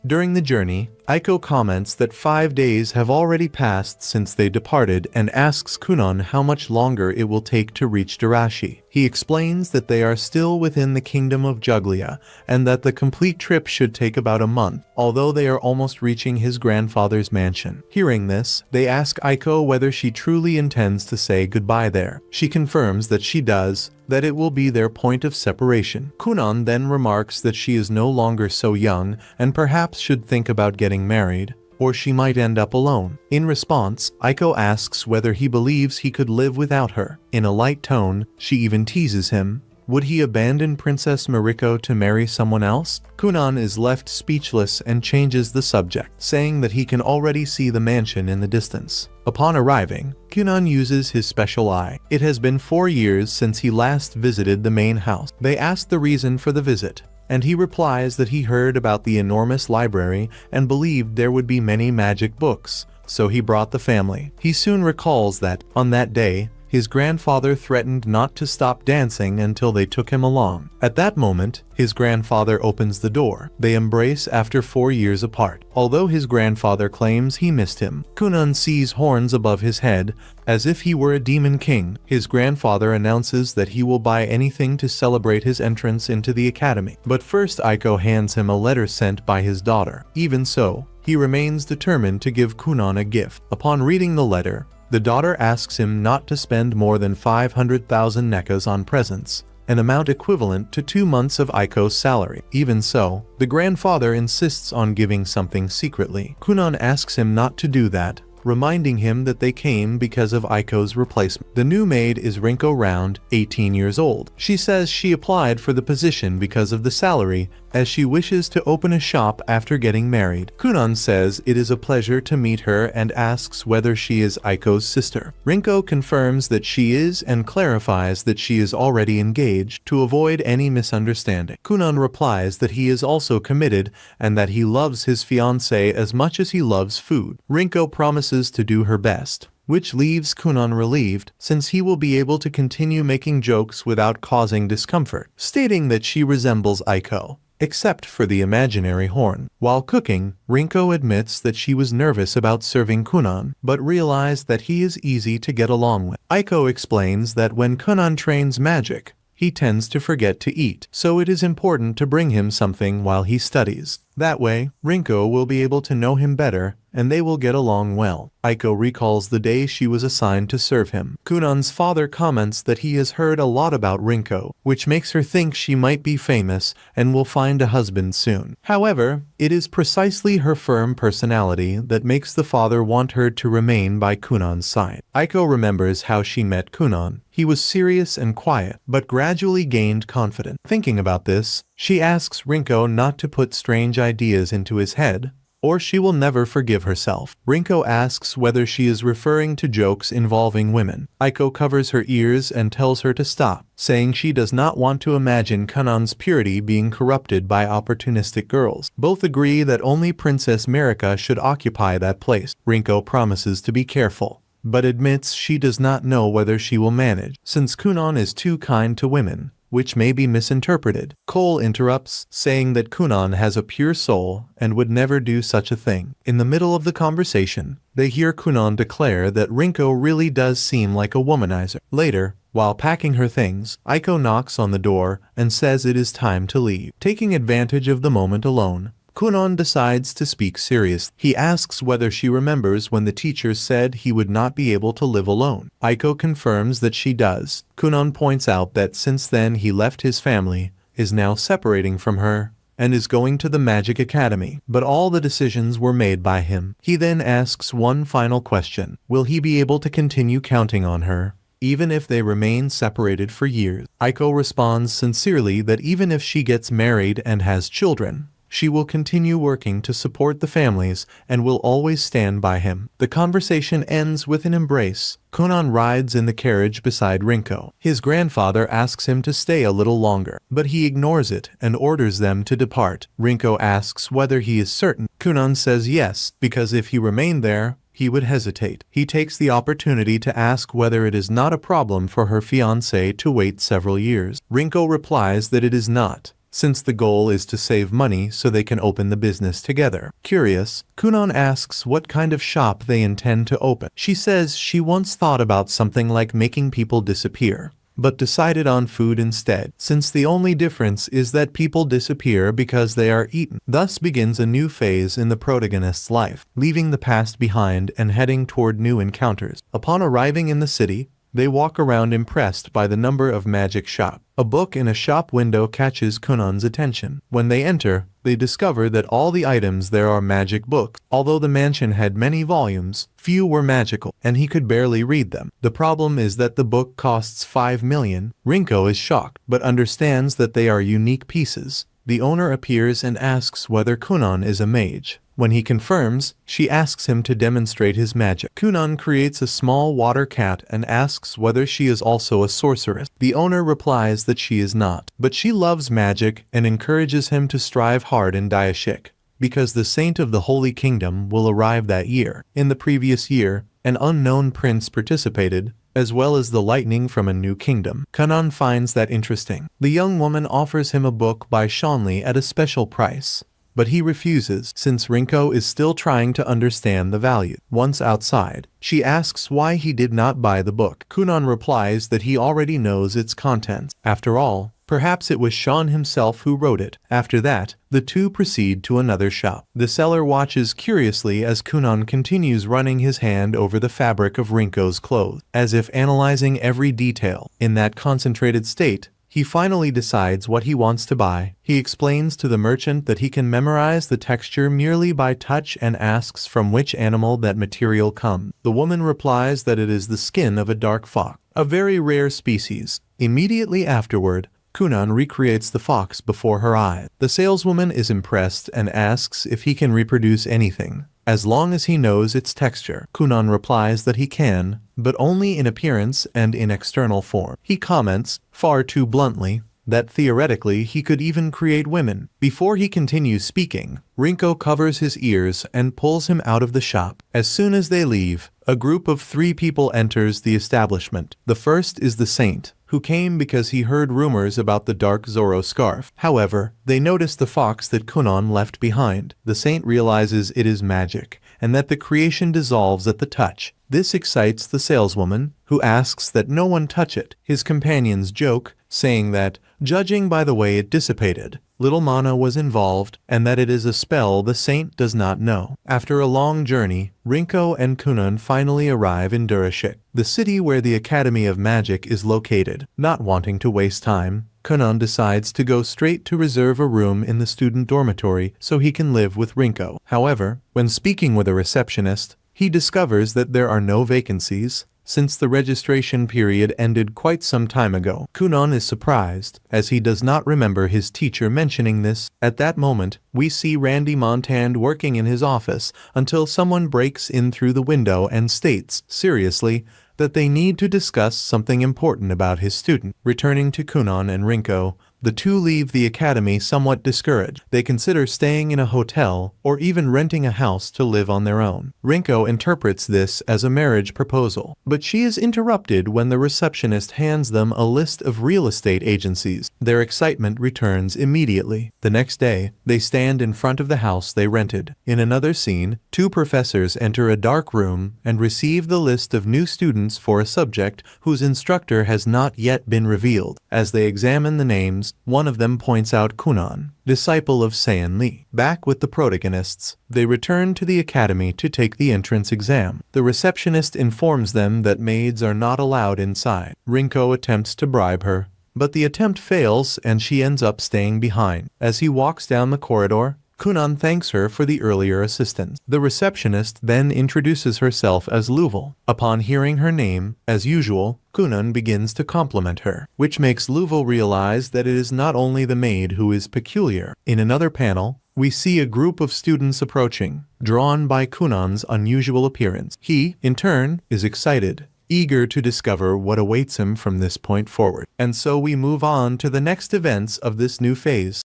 During the journey, Aiko comments that 5 days have already passed since they departed and asks Kunon how much longer it will take to reach Darashi. He explains that they are still within the kingdom of Juglia and that the complete trip should take about a month, although they are almost reaching his grandfather's mansion. Hearing this, they ask Aiko whether she truly intends to say goodbye there. She confirms that she does, that it will be their point of separation. Kunon then remarks that she is no longer so young and perhaps should think about getting married, or she might end up alone. In response, Aiko asks whether he believes he could live without her. In a light tone, she even teases him. Would he abandon Princess Mariko to marry someone else? Kunon is left speechless and changes the subject, saying that he can already see the mansion in the distance. Upon arriving, Kunon uses his special eye. It has been 4 years since he last visited the main house. They ask the reason for the visit, and he replies that he heard about the enormous library and believed there would be many magic books, so he brought the family. He soon recalls that, on that day, his grandfather threatened not to stop dancing until they took him along. At that moment, his grandfather opens the door. They embrace after 4 years apart. Although his grandfather claims he missed him, Kunon sees horns above his head, as if he were a demon king. His grandfather announces that he will buy anything to celebrate his entrance into the academy. But first Aiko hands him a letter sent by his daughter. Even so, he remains determined to give Kunon a gift. Upon reading the letter, the daughter asks him not to spend more than 500,000 nekas on presents, an amount equivalent to 2 months of Aiko's salary. Even so, the grandfather insists on giving something secretly. Kunon asks him not to do that, reminding him that they came because of Aiko's replacement. The new maid is Rinko Round, 18 years old. She says she applied for the position because of the salary, as she wishes to open a shop after getting married. Kunon says it is a pleasure to meet her and asks whether she is Aiko's sister. Rinko confirms that she is and clarifies that she is already engaged to avoid any misunderstanding. Kunon replies that he is also committed and that he loves his fiancée as much as he loves food. Rinko promises to do her best, which leaves Kunon relieved since he will be able to continue making jokes without causing discomfort, stating that she resembles Aiko, except for the imaginary horn. While cooking, Rinko admits that she was nervous about serving Kunon, but realized that he is easy to get along with. Aiko explains that when Kunon trains magic, he tends to forget to eat, so it is important to bring him something while he studies. That way, Rinko will be able to know him better, and they will get along well. Aiko recalls the day she was assigned to serve him. Kunon's father comments that he has heard a lot about Rinko, which makes her think she might be famous and will find a husband soon. However, it is precisely her firm personality that makes the father want her to remain by Kunon's side. Aiko remembers how she met Kunon. He was serious and quiet, but gradually gained confidence. Thinking about this, she asks Rinko not to put strange ideas into his head, or she will never forgive herself. Rinko asks whether she is referring to jokes involving women. Aiko covers her ears and tells her to stop, saying she does not want to imagine Kunon's purity being corrupted by opportunistic girls. Both agree that only Princess Marika should occupy that place. Rinko promises to be careful, but admits she does not know whether she will manage. Since Kunon is too kind to women, which may be misinterpreted. Cole interrupts, saying that Kunon has a pure soul and would never do such a thing. In the middle of the conversation, they hear Kunon declare that Rinko really does seem like a womanizer. Later, while packing her things, Aiko knocks on the door and says it is time to leave. Taking advantage of the moment alone, Kunon decides to speak seriously. He asks whether she remembers when the teacher said he would not be able to live alone. Aiko confirms that she does. Kunon points out that since then he left his family, is now separating from her, and is going to the Magic Academy. But all the decisions were made by him. He then asks one final question. Will he be able to continue counting on her, even if they remain separated for years? Aiko responds sincerely that even if she gets married and has children, she will continue working to support the families and will always stand by him. The conversation ends with an embrace. Kunon rides in the carriage beside Rinko. His grandfather asks him to stay a little longer, but he ignores it and orders them to depart. Rinko asks whether he is certain. Kunon says yes, because if he remained there, he would hesitate. He takes the opportunity to ask whether it is not a problem for her fiancé to wait several years. Rinko replies that it is not, since the goal is to save money so they can open the business together. Curious, Kunon asks what kind of shop they intend to open. She says she once thought about something like making people disappear, but decided on food instead, since the only difference is that people disappear because they are eaten. Thus begins a new phase in the protagonist's life, leaving the past behind and heading toward new encounters. Upon arriving in the city, they walk around impressed by the number of magic shops. A book in a shop window catches Kunon's attention. When they enter, they discover that all the items there are magic books. Although the mansion had many volumes, few were magical, and he could barely read them. The problem is that the book costs 5 million. Rinko is shocked, but understands that they are unique pieces. The owner appears and asks whether Kunon is a mage. When he confirms, she asks him to demonstrate his magic. Kunon creates a small water cat and asks whether she is also a sorceress. The owner replies that she is not, but she loves magic and encourages him to strive hard in Daishik, because the saint of the Holy Kingdom will arrive that year. In the previous year, an unknown prince participated, as well as the lightning from a new kingdom. Kunon finds that interesting. The young woman offers him a book by Shanli at a special price, but he refuses since Rinko is still trying to understand the value. Once outside, she asks why he did not buy the book. Kunon replies that he already knows its contents. After all, perhaps it was Sean himself who wrote it. After that, the two proceed to another shop. The seller watches curiously as Kunon continues running his hand over the fabric of Rinko's clothes, as if analyzing every detail. In that concentrated state, he finally decides what he wants to buy. He explains to the merchant that he can memorize the texture merely by touch and asks from which animal that material comes. The woman replies that it is the skin of a dark fox, a very rare species. Immediately afterward, Kunon recreates the fox before her eyes. The saleswoman is impressed and asks if he can reproduce anything, as long as he knows its texture. Kunon replies that he can, but only in appearance and in external form. He comments, far too bluntly, that theoretically he could even create women. Before he continues speaking, Rinko covers his ears and pulls him out of the shop. As soon as they leave, a group of 3 people enters the establishment. The first is the saint, who came because he heard rumors about the dark Zoro scarf. However, they notice the fox that Kunon left behind. The saint realizes it is magic, and that the creation dissolves at the touch. This excites the saleswoman, who asks that no one touch it. His companions joke, saying that, judging by the way it dissipated, little mana was involved, and that it is a spell the saint does not know. After a long journey, Rinko and Kunon finally arrive in Durashik, the city where the Academy of Magic is located. Not wanting to waste time, Kunon decides to go straight to reserve a room in the student dormitory so he can live with Rinko. However, when speaking with a receptionist, he discovers that there are no vacancies, since the registration period ended quite some time ago. Kunon is surprised, as he does not remember his teacher mentioning this. At that moment, we see Randy Montand working in his office until someone breaks in through the window and states, seriously, that they need to discuss something important about his student. Returning to Kunon and Rinko, The two leave the academy somewhat discouraged. They consider staying in a hotel or even renting a house to live on their own. Rinko interprets this as a marriage proposal, but she is interrupted when the receptionist hands them a list of real estate agencies. Their excitement returns immediately. The next day, they stand in front of the house they rented. In another scene, two professors enter a dark room and receive the list of new students for a subject whose instructor has not yet been revealed. As they examine the names, one of them points out Kunon, disciple of Saiyan Li. Back with the protagonists, they return to the academy to take the entrance exam. The receptionist informs them that maids are not allowed inside. Rinko attempts to bribe her, but the attempt fails and she ends up staying behind. As he walks down the corridor, Kunon thanks her for the earlier assistance. The receptionist then introduces herself as Luval. Upon hearing her name, as usual, Kunon begins to compliment her, which makes Luval realize that it is not only the maid who is peculiar. In another panel, we see a group of students approaching, drawn by Kunon's unusual appearance. He, in turn, is excited, eager to discover what awaits him from this point forward. And so we move on to the next events of this new phase.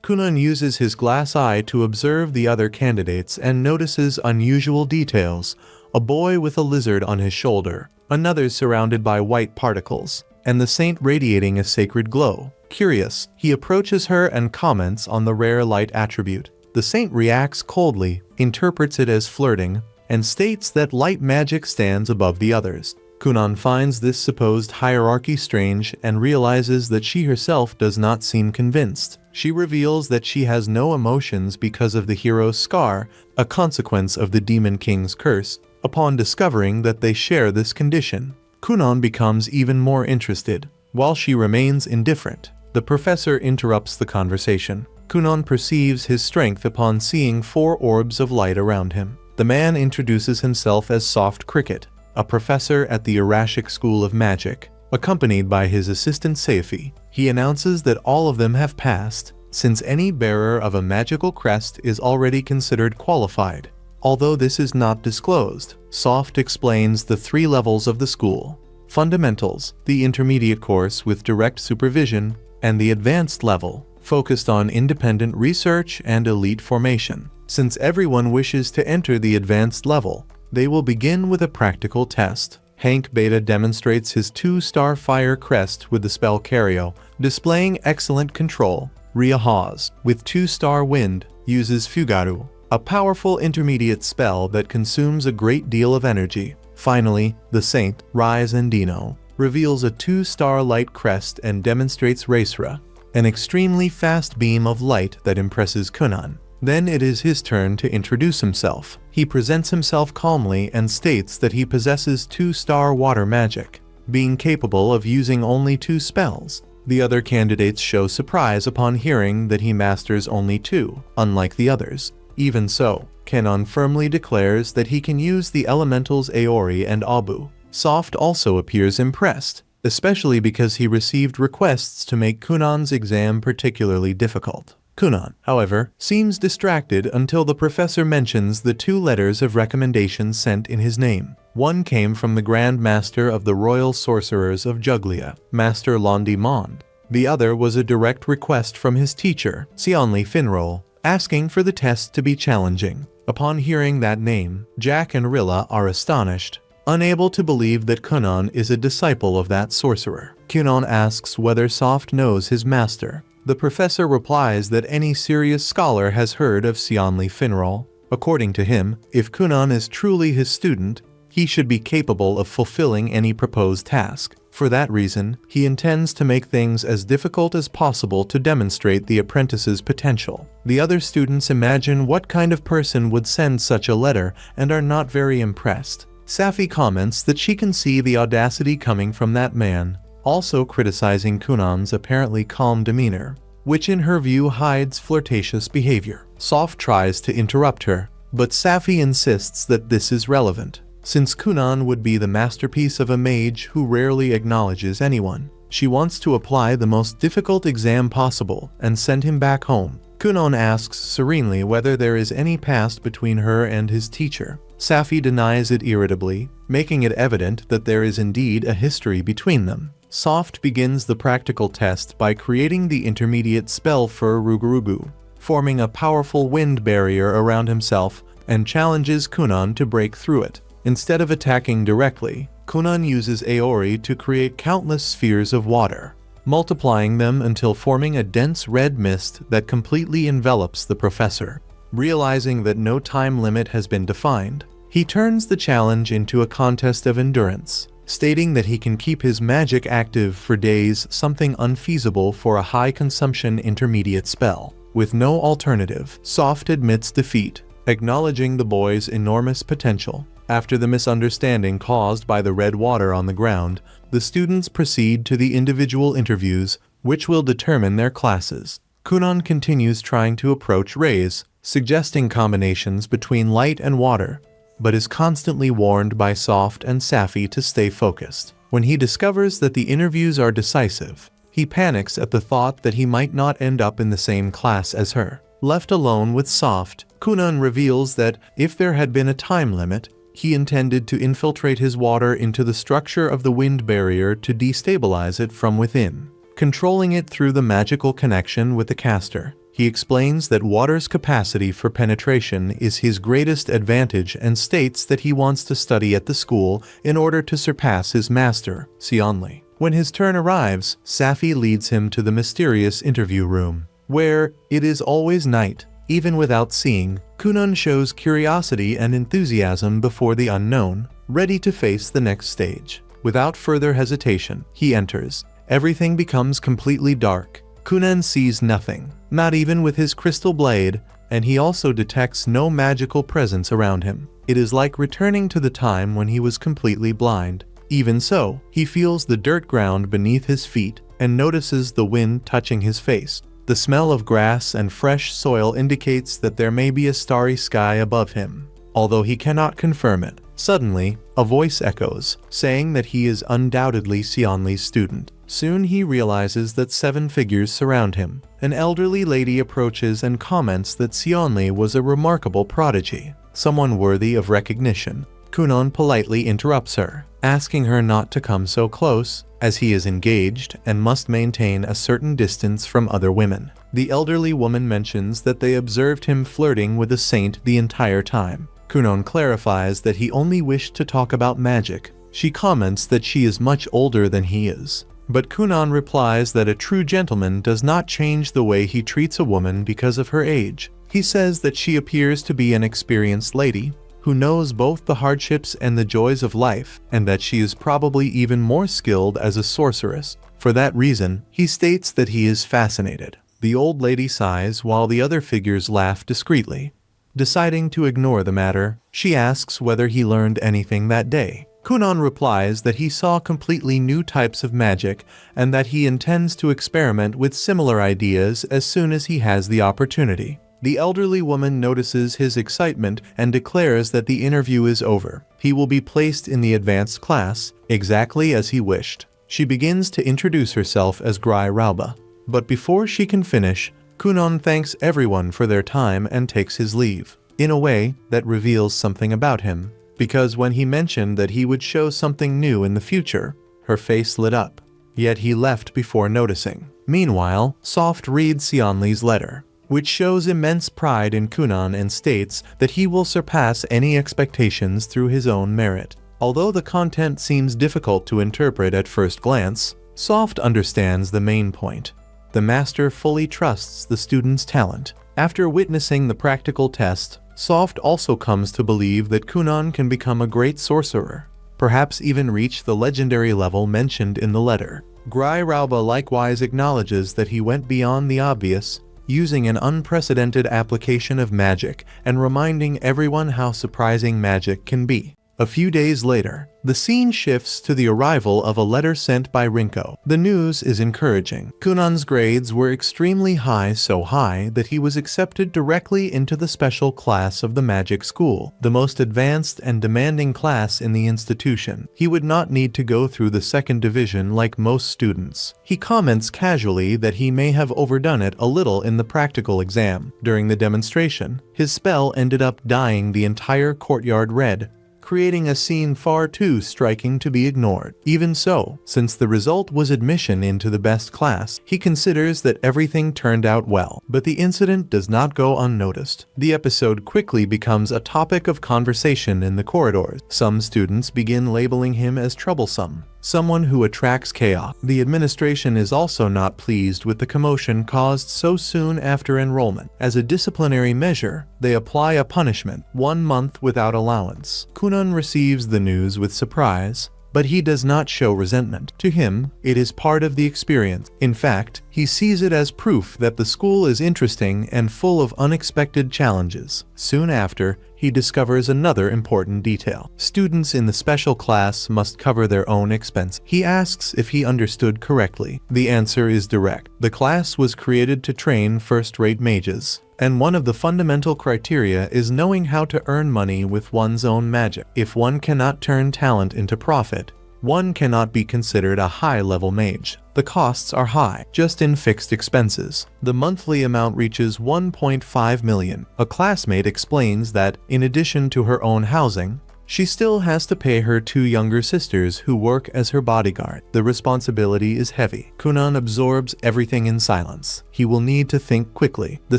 Kunon uses his glass eye to observe the other candidates and notices unusual details: a boy with a lizard on his shoulder, another surrounded by white particles, and the saint radiating a sacred glow. Curious, he approaches her and comments on the rare light attribute. The saint reacts coldly, interprets it as flirting, and states that light magic stands above the others. Kunon finds this supposed hierarchy strange and realizes that she herself does not seem convinced. She reveals that she has no emotions because of the hero's scar, a consequence of the Demon King's curse. Upon discovering that they share this condition, Kunon becomes even more interested. While she remains indifferent, the professor interrupts the conversation. Kunon perceives his strength upon seeing 4 orbs of light around him. The man introduces himself as Soft Cricket, a professor at the Erashic School of Magic. Accompanied by his assistant Seifi, he announces that all of them have passed, since any bearer of a magical crest is already considered qualified. Although this is not disclosed, Soft explains the 3 levels of the school: Fundamentals, the intermediate course with direct supervision, and the advanced level, focused on independent research and elite formation. Since everyone wishes to enter the advanced level, they will begin with a practical test. Hank Beta demonstrates his 2-star fire crest with the spell Cario, displaying excellent control. Ria Hawes, with 2-star wind, uses Fugaru, a powerful intermediate spell that consumes a great deal of energy. Finally, the Saint, Rise and Dino, reveals a 2-star light crest and demonstrates Raisra, an extremely fast beam of light that impresses Kunon. Then it is his turn to introduce himself. He presents himself calmly and states that he possesses 2-star water magic, being capable of using only 2 spells. The other candidates show surprise upon hearing that he masters only 2, unlike the others. Even so, Kunon firmly declares that he can use the elementals Aori and Abu. Soft also appears impressed, especially because he received requests to make Kunon's exam particularly difficult. Kunon, however, seems distracted until the professor mentions the 2 letters of recommendation sent in his name. One came from the Grand Master of the Royal Sorcerers of Juglia, Master Londi Mond. The other was a direct request from his teacher, Sionli Finroll, asking for the test to be challenging. Upon hearing that name, Jack and Rilla are astonished, unable to believe that Kunon is a disciple of that sorcerer. Kunon asks whether Soft knows his master. The professor replies that any serious scholar has heard of Sionli Finroll. According to him, if Kunon is truly his student, he should be capable of fulfilling any proposed task. For that reason, he intends to make things as difficult as possible to demonstrate the apprentice's potential. The other students imagine what kind of person would send such a letter and are not very impressed. Safi comments that she can see the audacity coming from that man, also criticizing Kunon's apparently calm demeanor, which in her view hides flirtatious behavior. Soft tries to interrupt her, but Safi insists that this is relevant, since Kunon would be the masterpiece of a mage who rarely acknowledges anyone. She wants to apply the most difficult exam possible and send him back home. Kunon asks serenely whether there is any past between her and his teacher. Safi denies it irritably, making it evident that there is indeed a history between them. Soft begins the practical test by creating the intermediate spell for Rugurugu, forming a powerful wind barrier around himself, and challenges Kunon to break through it. Instead of attacking directly, Kunon uses Aori to create countless spheres of water, multiplying them until forming a dense red mist that completely envelops the professor. Realizing that no time limit has been defined, he turns the challenge into a contest of endurance, stating that he can keep his magic active for days, something unfeasible for a high-consumption intermediate spell. With no alternative, Soft admits defeat, acknowledging the boy's enormous potential. After the misunderstanding caused by the red water on the ground, the students proceed to the individual interviews, which will determine their classes. Kunon continues trying to approach Rays, suggesting combinations between light and water, but is constantly warned by Soft and Safi to stay focused. When he discovers that the interviews are decisive, he panics at the thought that he might not end up in the same class as her. Left alone with Soft, Kunon reveals that if there had been a time limit, he intended to infiltrate his water into the structure of the wind barrier to destabilize it from within, controlling it through the magical connection with the caster. He explains that water's capacity for penetration is his greatest advantage and states that he wants to study at the school in order to surpass his master, Sionli. When his turn arrives, Safi leads him to the mysterious interview room, where it is always night. Even without seeing, Kunon shows curiosity and enthusiasm before the unknown, ready to face the next stage. Without further hesitation, he enters. Everything becomes completely dark. Kunon sees nothing, not even with his crystal blade, and he also detects no magical presence around him. It is like returning to the time when he was completely blind. Even so, he feels the dirt ground beneath his feet and notices the wind touching his face. The smell of grass and fresh soil indicates that there may be a starry sky above him, although he cannot confirm it. Suddenly, a voice echoes, saying that he is undoubtedly Sionli's student. Soon he realizes that 7 figures surround him. An elderly lady approaches and comments that Sionli was a remarkable prodigy, someone worthy of recognition. Kunon politely interrupts her, asking her not to come so close, as he is engaged and must maintain a certain distance from other women. The elderly woman mentions that they observed him flirting with a saint the entire time. Kunon clarifies that he only wished to talk about magic. She comments that she is much older than he is, but Kunon replies that a true gentleman does not change the way he treats a woman because of her age. He says that she appears to be an experienced lady, who knows both the hardships and the joys of life, and that she is probably even more skilled as a sorceress. For that reason, he states that he is fascinated. The old lady sighs while the other figures laugh discreetly. Deciding to ignore the matter, she asks whether he learned anything that day. Kunon replies that he saw completely new types of magic and that he intends to experiment with similar ideas as soon as he has the opportunity. The elderly woman notices his excitement and declares that the interview is over. He will be placed in the advanced class, exactly as he wished. She begins to introduce herself as Grai Rauba. But before she can finish, Kunon thanks everyone for their time and takes his leave, in a way that reveals something about him, because when he mentioned that he would show something new in the future, her face lit up. Yet he left before noticing. Meanwhile, Soft reads Sionli's letter, which shows immense pride in Kunon and states that he will surpass any expectations through his own merit. Although the content seems difficult to interpret at first glance, Soft understands the main point. The master fully trusts the student's talent. After witnessing the practical test, Soft also comes to believe that Kunon can become a great sorcerer, perhaps even reach the legendary level mentioned in the letter. Grai Rauba likewise acknowledges that he went beyond the obvious, using an unprecedented application of magic and reminding everyone how surprising magic can be. A few days later, the scene shifts to the arrival of a letter sent by Rinko. The news is encouraging. Kunon's grades were extremely high, so high that he was accepted directly into the special class of the magic school, the most advanced and demanding class in the institution. He would not need to go through the second division like most students. He comments casually that he may have overdone it a little in the practical exam. During the demonstration, his spell ended up dyeing the entire courtyard red, creating a scene far too striking to be ignored. Even so, since the result was admission into the best class, he considers that everything turned out well. But the incident does not go unnoticed. The episode quickly becomes a topic of conversation in the corridors. Some students begin labeling him as troublesome, someone who attracts chaos. The administration is also not pleased with the commotion caused so soon after enrollment. As a disciplinary measure, they apply a punishment, 1 month without allowance. Kunon receives the news with surprise, but he does not show resentment. To him, it is part of the experience. In fact, he sees it as proof that the school is interesting and full of unexpected challenges. Soon after, he discovers another important detail. Students in the special class must cover their own expense. He asks if he understood correctly. The answer is direct. The class was created to train first-rate mages, and one of the fundamental criteria is knowing how to earn money with one's own magic. If one cannot turn talent into profit, one cannot be considered a high-level mage. The costs are high, just in fixed expenses. The monthly amount reaches 1.5 million. A classmate explains that, in addition to her own housing, she still has to pay her 2 younger sisters who work as her bodyguard. The responsibility is heavy. Kunon absorbs everything in silence. He will need to think quickly. The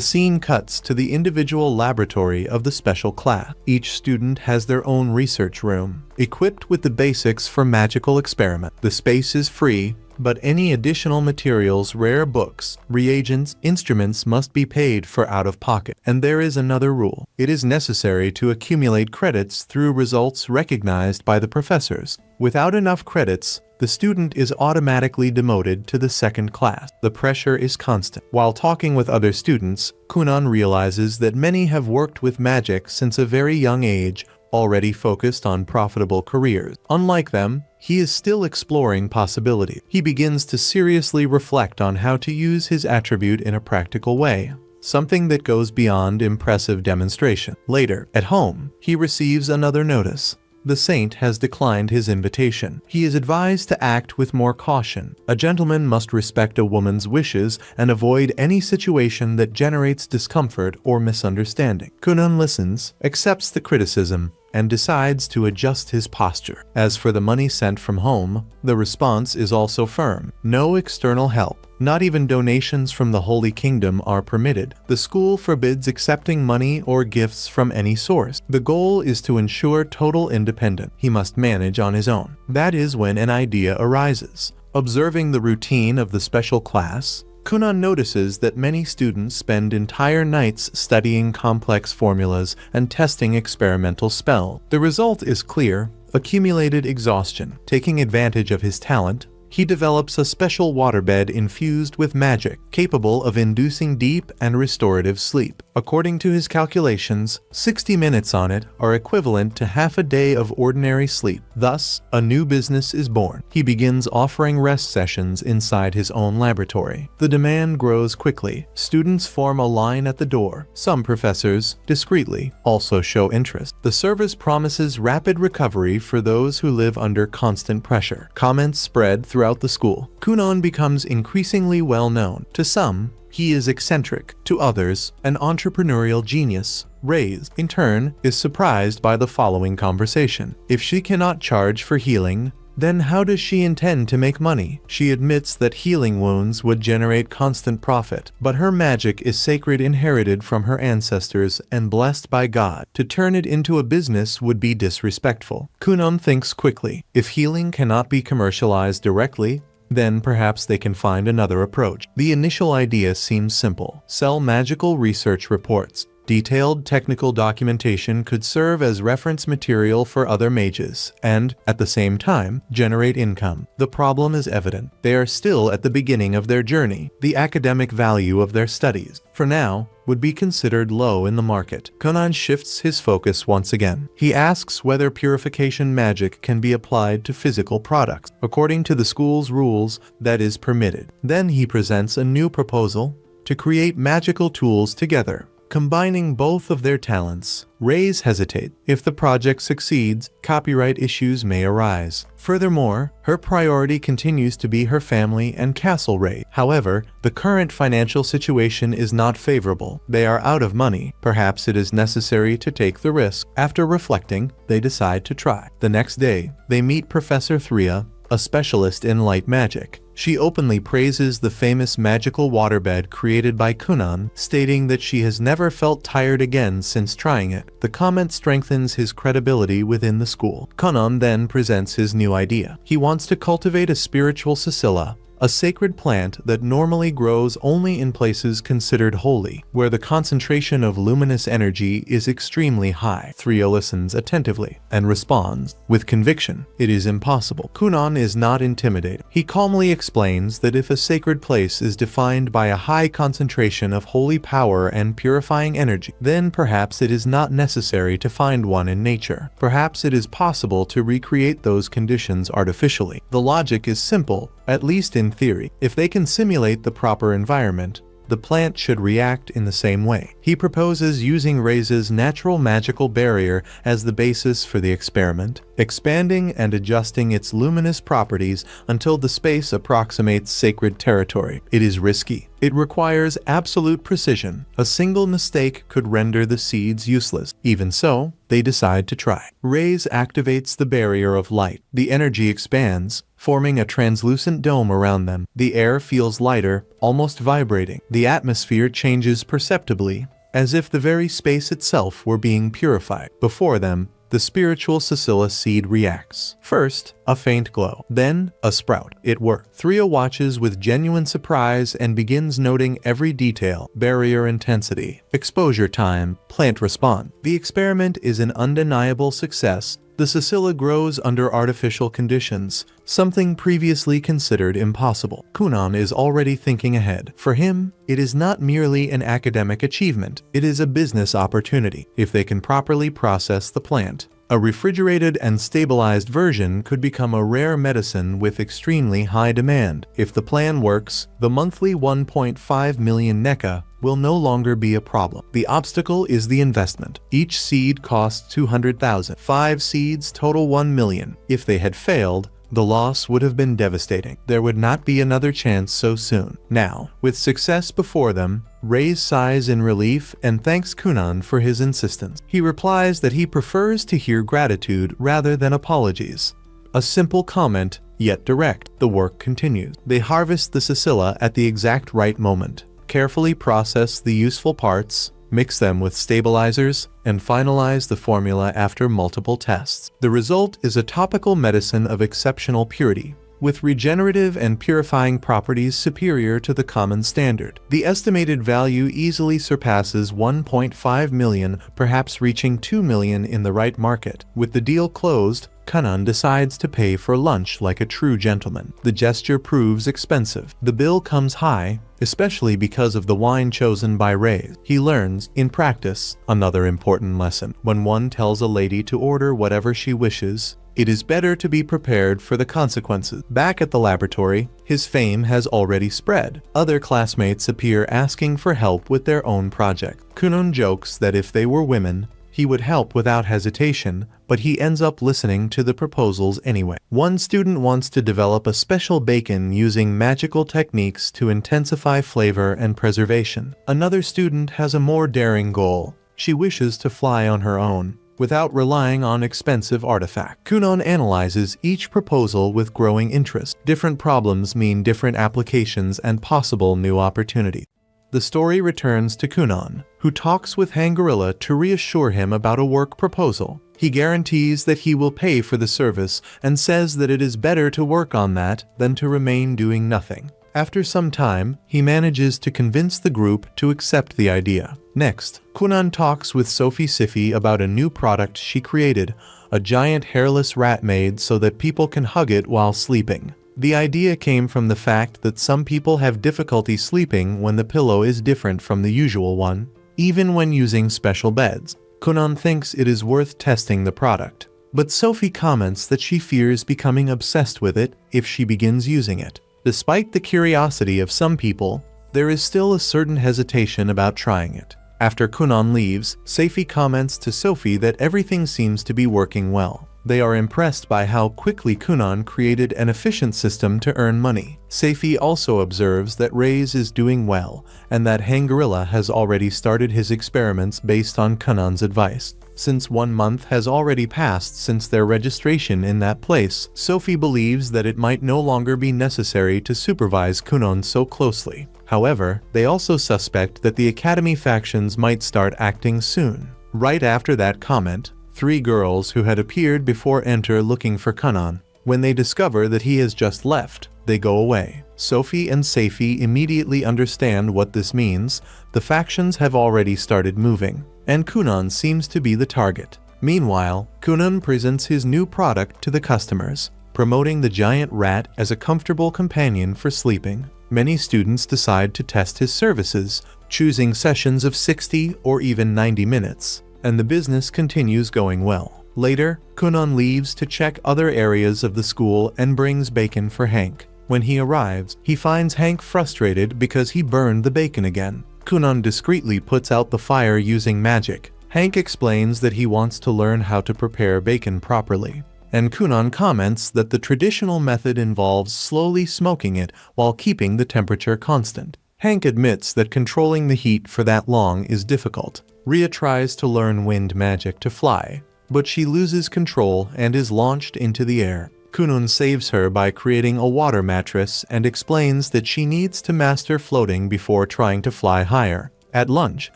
scene cuts to the individual laboratory of the special class. Each student has their own research room, equipped with the basics for magical experiment. The space is free, but any additional materials, rare books, reagents, instruments must be paid for out of pocket. And there is another rule. It is necessary to accumulate credits through results recognized by the professors. Without enough credits, the student is automatically demoted to the second class. The pressure is constant. While talking with other students, Kunon realizes that many have worked with magic since a very young age, already focused on profitable careers. Unlike them, he is still exploring possibilities. He begins to seriously reflect on how to use his attribute in a practical way, something that goes beyond impressive demonstration. Later, at home, he receives another notice. The saint has declined his invitation. He is advised to act with more caution. A gentleman must respect a woman's wishes and avoid any situation that generates discomfort or misunderstanding. Kunon listens, accepts the criticism, and decides to adjust his posture. As for the money sent from home, the response is also firm. No external help. Not even donations from the Holy Kingdom are permitted. The school forbids accepting money or gifts from any source. The goal is to ensure total independence. He must manage on his own. That is when an idea arises. Observing the routine of the special class, Kunon notices that many students spend entire nights studying complex formulas and testing experimental spells. The result is clear: accumulated exhaustion. Taking advantage of his talent, he develops a special waterbed infused with magic, capable of inducing deep and restorative sleep. According to his calculations, 60 minutes on it are equivalent to half a day of ordinary sleep. Thus, a new business is born. He begins offering rest sessions inside his own laboratory. The demand grows quickly. Students form a line at the door. Some professors, discreetly, also show interest. The service promises rapid recovery for those who live under constant pressure. Comments spread throughout the school. Kunon becomes increasingly well known. To some, he is eccentric. To others, an entrepreneurial genius. Reyes, in turn, is surprised by the following conversation. If she cannot charge for healing, then how does she intend to make money? She admits that healing wounds would generate constant profit, but her magic is sacred, inherited from her ancestors and blessed by God. To turn it into a business would be disrespectful. Kunon thinks quickly. If healing cannot be commercialized directly, then perhaps they can find another approach. The initial idea seems simple. Sell magical research reports. Detailed technical documentation could serve as reference material for other mages and, at the same time, generate income. The problem is evident. They are still at the beginning of their journey. The academic value of their studies, for now, would be considered low in the market. Kunon shifts his focus once again. He asks whether purification magic can be applied to physical products. According to the school's rules, that is permitted. Then he presents a new proposal: to create magical tools together. Combining both of their talents, Rays hesitate. If the project succeeds, copyright issues may arise. Furthermore, her priority continues to be her family and Castle Ray. However, the current financial situation is not favorable. They are out of money. Perhaps it is necessary to take the risk. After reflecting, they decide to try. The next day, they meet Professor Thria, a specialist in light magic. She openly praises the famous magical waterbed created by Kunon, stating that she has never felt tired again since trying it. The comment strengthens his credibility within the school. Kunon then presents his new idea. He wants to cultivate a spiritual Sicilla, a sacred plant that normally grows only in places considered holy, where the concentration of luminous energy is extremely high. Thria listens attentively and responds with conviction. It is impossible. Kunon is not intimidated. He calmly explains that if a sacred place is defined by a high concentration of holy power and purifying energy, then perhaps it is not necessary to find one in nature. Perhaps it is possible to recreate those conditions artificially. The logic is simple, at least in theory. If they can simulate the proper environment, the plant should react in the same way. He proposes using Rays' natural magical barrier as the basis for the experiment, expanding and adjusting its luminous properties until the space approximates sacred territory. It is risky. It requires absolute precision. A single mistake could render the seeds useless. Even so, they decide to try. Rays activates the barrier of light. The energy expands, forming a translucent dome around them. The air feels lighter, almost vibrating. The atmosphere changes perceptibly, as if the very space itself were being purified. Before them, the spiritual Sicilla seed reacts. First, a faint glow, then a sprout. It worked. Thria watches with genuine surprise and begins noting every detail: barrier intensity, exposure time, plant response. The experiment is an undeniable success. The Sicilla grows under artificial conditions, something previously considered impossible. Kunon is already thinking ahead. For him, it is not merely an academic achievement, it is a business opportunity. If they can properly process the plant, a refrigerated and stabilized version could become a rare medicine with extremely high demand. If the plan works, the monthly 1.5 million NECA will no longer be a problem. The obstacle is the investment. Each seed costs 200,000. 5 seeds total 1 million. If they had failed, the loss would have been devastating. There would not be another chance so soon. Now, with success before them, Rays sighs in relief and thanks Kunon for his insistence. He replies that he prefers to hear gratitude rather than apologies. A simple comment, yet direct. The work continues. They harvest the Sicilla at the exact right moment, carefully process the useful parts, mix them with stabilizers, and finalize the formula after multiple tests. The result is a topical medicine of exceptional purity, with regenerative and purifying properties superior to the common standard. The estimated value easily surpasses 1.5 million, perhaps reaching 2 million in the right market. With the deal closed, Kunon decides to pay for lunch like a true gentleman. The gesture proves expensive. The bill comes high, especially because of the wine chosen by Rays. He learns, in practice, another important lesson. When one tells a lady to order whatever she wishes, it is better to be prepared for the consequences. Back at the laboratory, his fame has already spread. Other classmates appear asking for help with their own project. Kunon jokes that if they were women, he would help without hesitation, but he ends up listening to the proposals anyway. One student wants to develop a special bacon using magical techniques to intensify flavor and preservation. Another student has a more daring goal. She wishes to fly on her own, without relying on expensive artifacts. Kunon analyzes each proposal with growing interest. Different problems mean different applications and possible new opportunities. The story returns to Kunon, who talks with Hangorilla to reassure him about a work proposal. He guarantees that he will pay for the service and says that it is better to work on that than to remain doing nothing. After some time, he manages to convince the group to accept the idea. Next, Kunon talks with Sophie Siffy about a new product she created, a giant hairless rat made so that people can hug it while sleeping. The idea came from the fact that some people have difficulty sleeping when the pillow is different from the usual one, even when using special beds. Kunon thinks it is worth testing the product, but Sophie comments that she fears becoming obsessed with it if she begins using it. Despite the curiosity of some people, there is still a certain hesitation about trying it. After Kunon leaves, Seifi comments to Sophie that everything seems to be working well. They are impressed by how quickly Kunon created an efficient system to earn money. Seifi also observes that Reyes is doing well, and that Hangorilla has already started his experiments based on Kunon's advice. Since 1 month has already passed since their registration in that place, Sophie believes that it might no longer be necessary to supervise Kunon so closely. However, they also suspect that the Academy factions might start acting soon. Right after that comment, 3 girls who had appeared before enter looking for Kunon. When they discover that he has just left, they go away. Sophie and Seifi immediately understand what this means. The factions have already started moving, and Kunon seems to be the target. Meanwhile, Kunon presents his new product to the customers, promoting the giant rat as a comfortable companion for sleeping. Many students decide to test his services, choosing sessions of 60 or even 90 minutes, and the business continues going well. Later, Kunon leaves to check other areas of the school and brings bacon for Hank. When he arrives, he finds Hank frustrated because he burned the bacon again. Kunon discreetly puts out the fire using magic. Hank explains that he wants to learn how to prepare bacon properly, and Kunon comments that the traditional method involves slowly smoking it while keeping the temperature constant. Hank admits that controlling the heat for that long is difficult. Rhea tries to learn wind magic to fly, but she loses control and is launched into the air. Kunon saves her by creating a water mattress and explains that she needs to master floating before trying to fly higher. At lunch,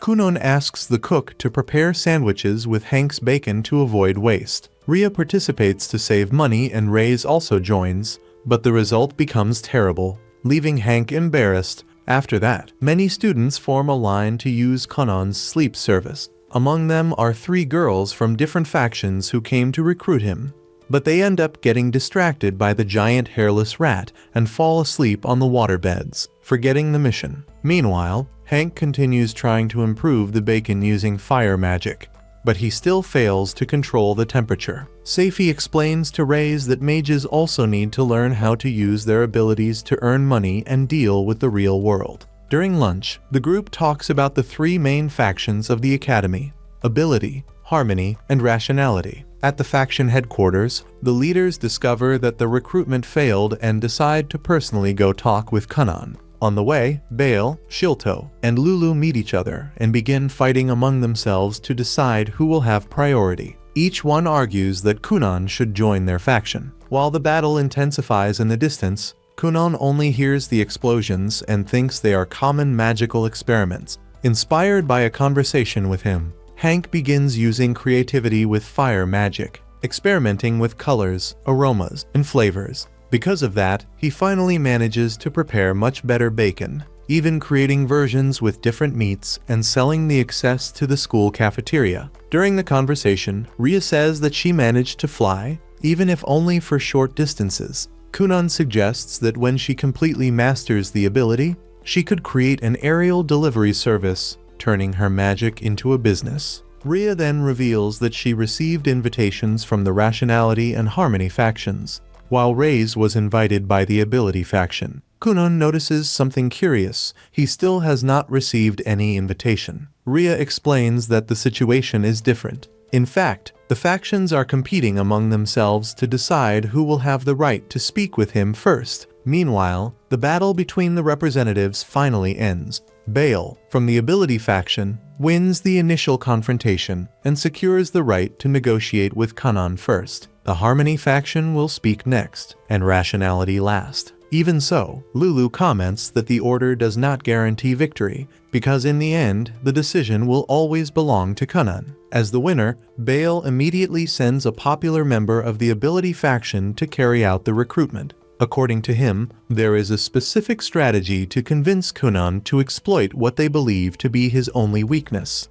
Kunon asks the cook to prepare sandwiches with Hank's bacon to avoid waste. Rhea participates to save money and Reyes also joins, but the result becomes terrible, leaving Hank embarrassed. After that, many students form a line to use Kunon's sleep service. Among them are 3 girls from different factions who came to recruit him, but they end up getting distracted by the giant hairless rat and fall asleep on the waterbeds, forgetting the mission. Meanwhile, Hank continues trying to improve the bacon using fire magic, but he still fails to control the temperature. Seifi explains to Reyes that mages also need to learn how to use their abilities to earn money and deal with the real world. During lunch, the group talks about the 3 main factions of the Academy: ability, harmony, and rationality. At the faction headquarters, the leaders discover that the recruitment failed and decide to personally go talk with Kunon. On the way, Bale, Shilto, and Lulu meet each other and begin fighting among themselves to decide who will have priority. Each one argues that Kunon should join their faction. While the battle intensifies in the distance, Kunon only hears the explosions and thinks they are common magical experiments. Inspired by a conversation with him, Hank begins using creativity with fire magic, experimenting with colors, aromas, and flavors. Because of that, he finally manages to prepare much better bacon, even creating versions with different meats and selling the excess to the school cafeteria. During the conversation, Rhea says that she managed to fly, even if only for short distances. Kunon suggests that when she completely masters the ability, she could create an aerial delivery service, turning her magic into a business. Rhea then reveals that she received invitations from the Rationality and Harmony factions, while Reyes was invited by the Ability faction. Kunon notices something curious: he still has not received any invitation. Rhea explains that the situation is different. In fact, the factions are competing among themselves to decide who will have the right to speak with him first. Meanwhile, the battle between the representatives finally ends. Bale, from the Ability faction, wins the initial confrontation and secures the right to negotiate with Kunon first. The Harmony faction will speak next, and Rationality last. Even so, Lulu comments that the order does not guarantee victory, because in the end, the decision will always belong to Kunon. As the winner, Bale immediately sends a popular member of the Ability faction to carry out the recruitment. According to him, there is a specific strategy to convince Kunon to exploit what they believe to be his only weakness.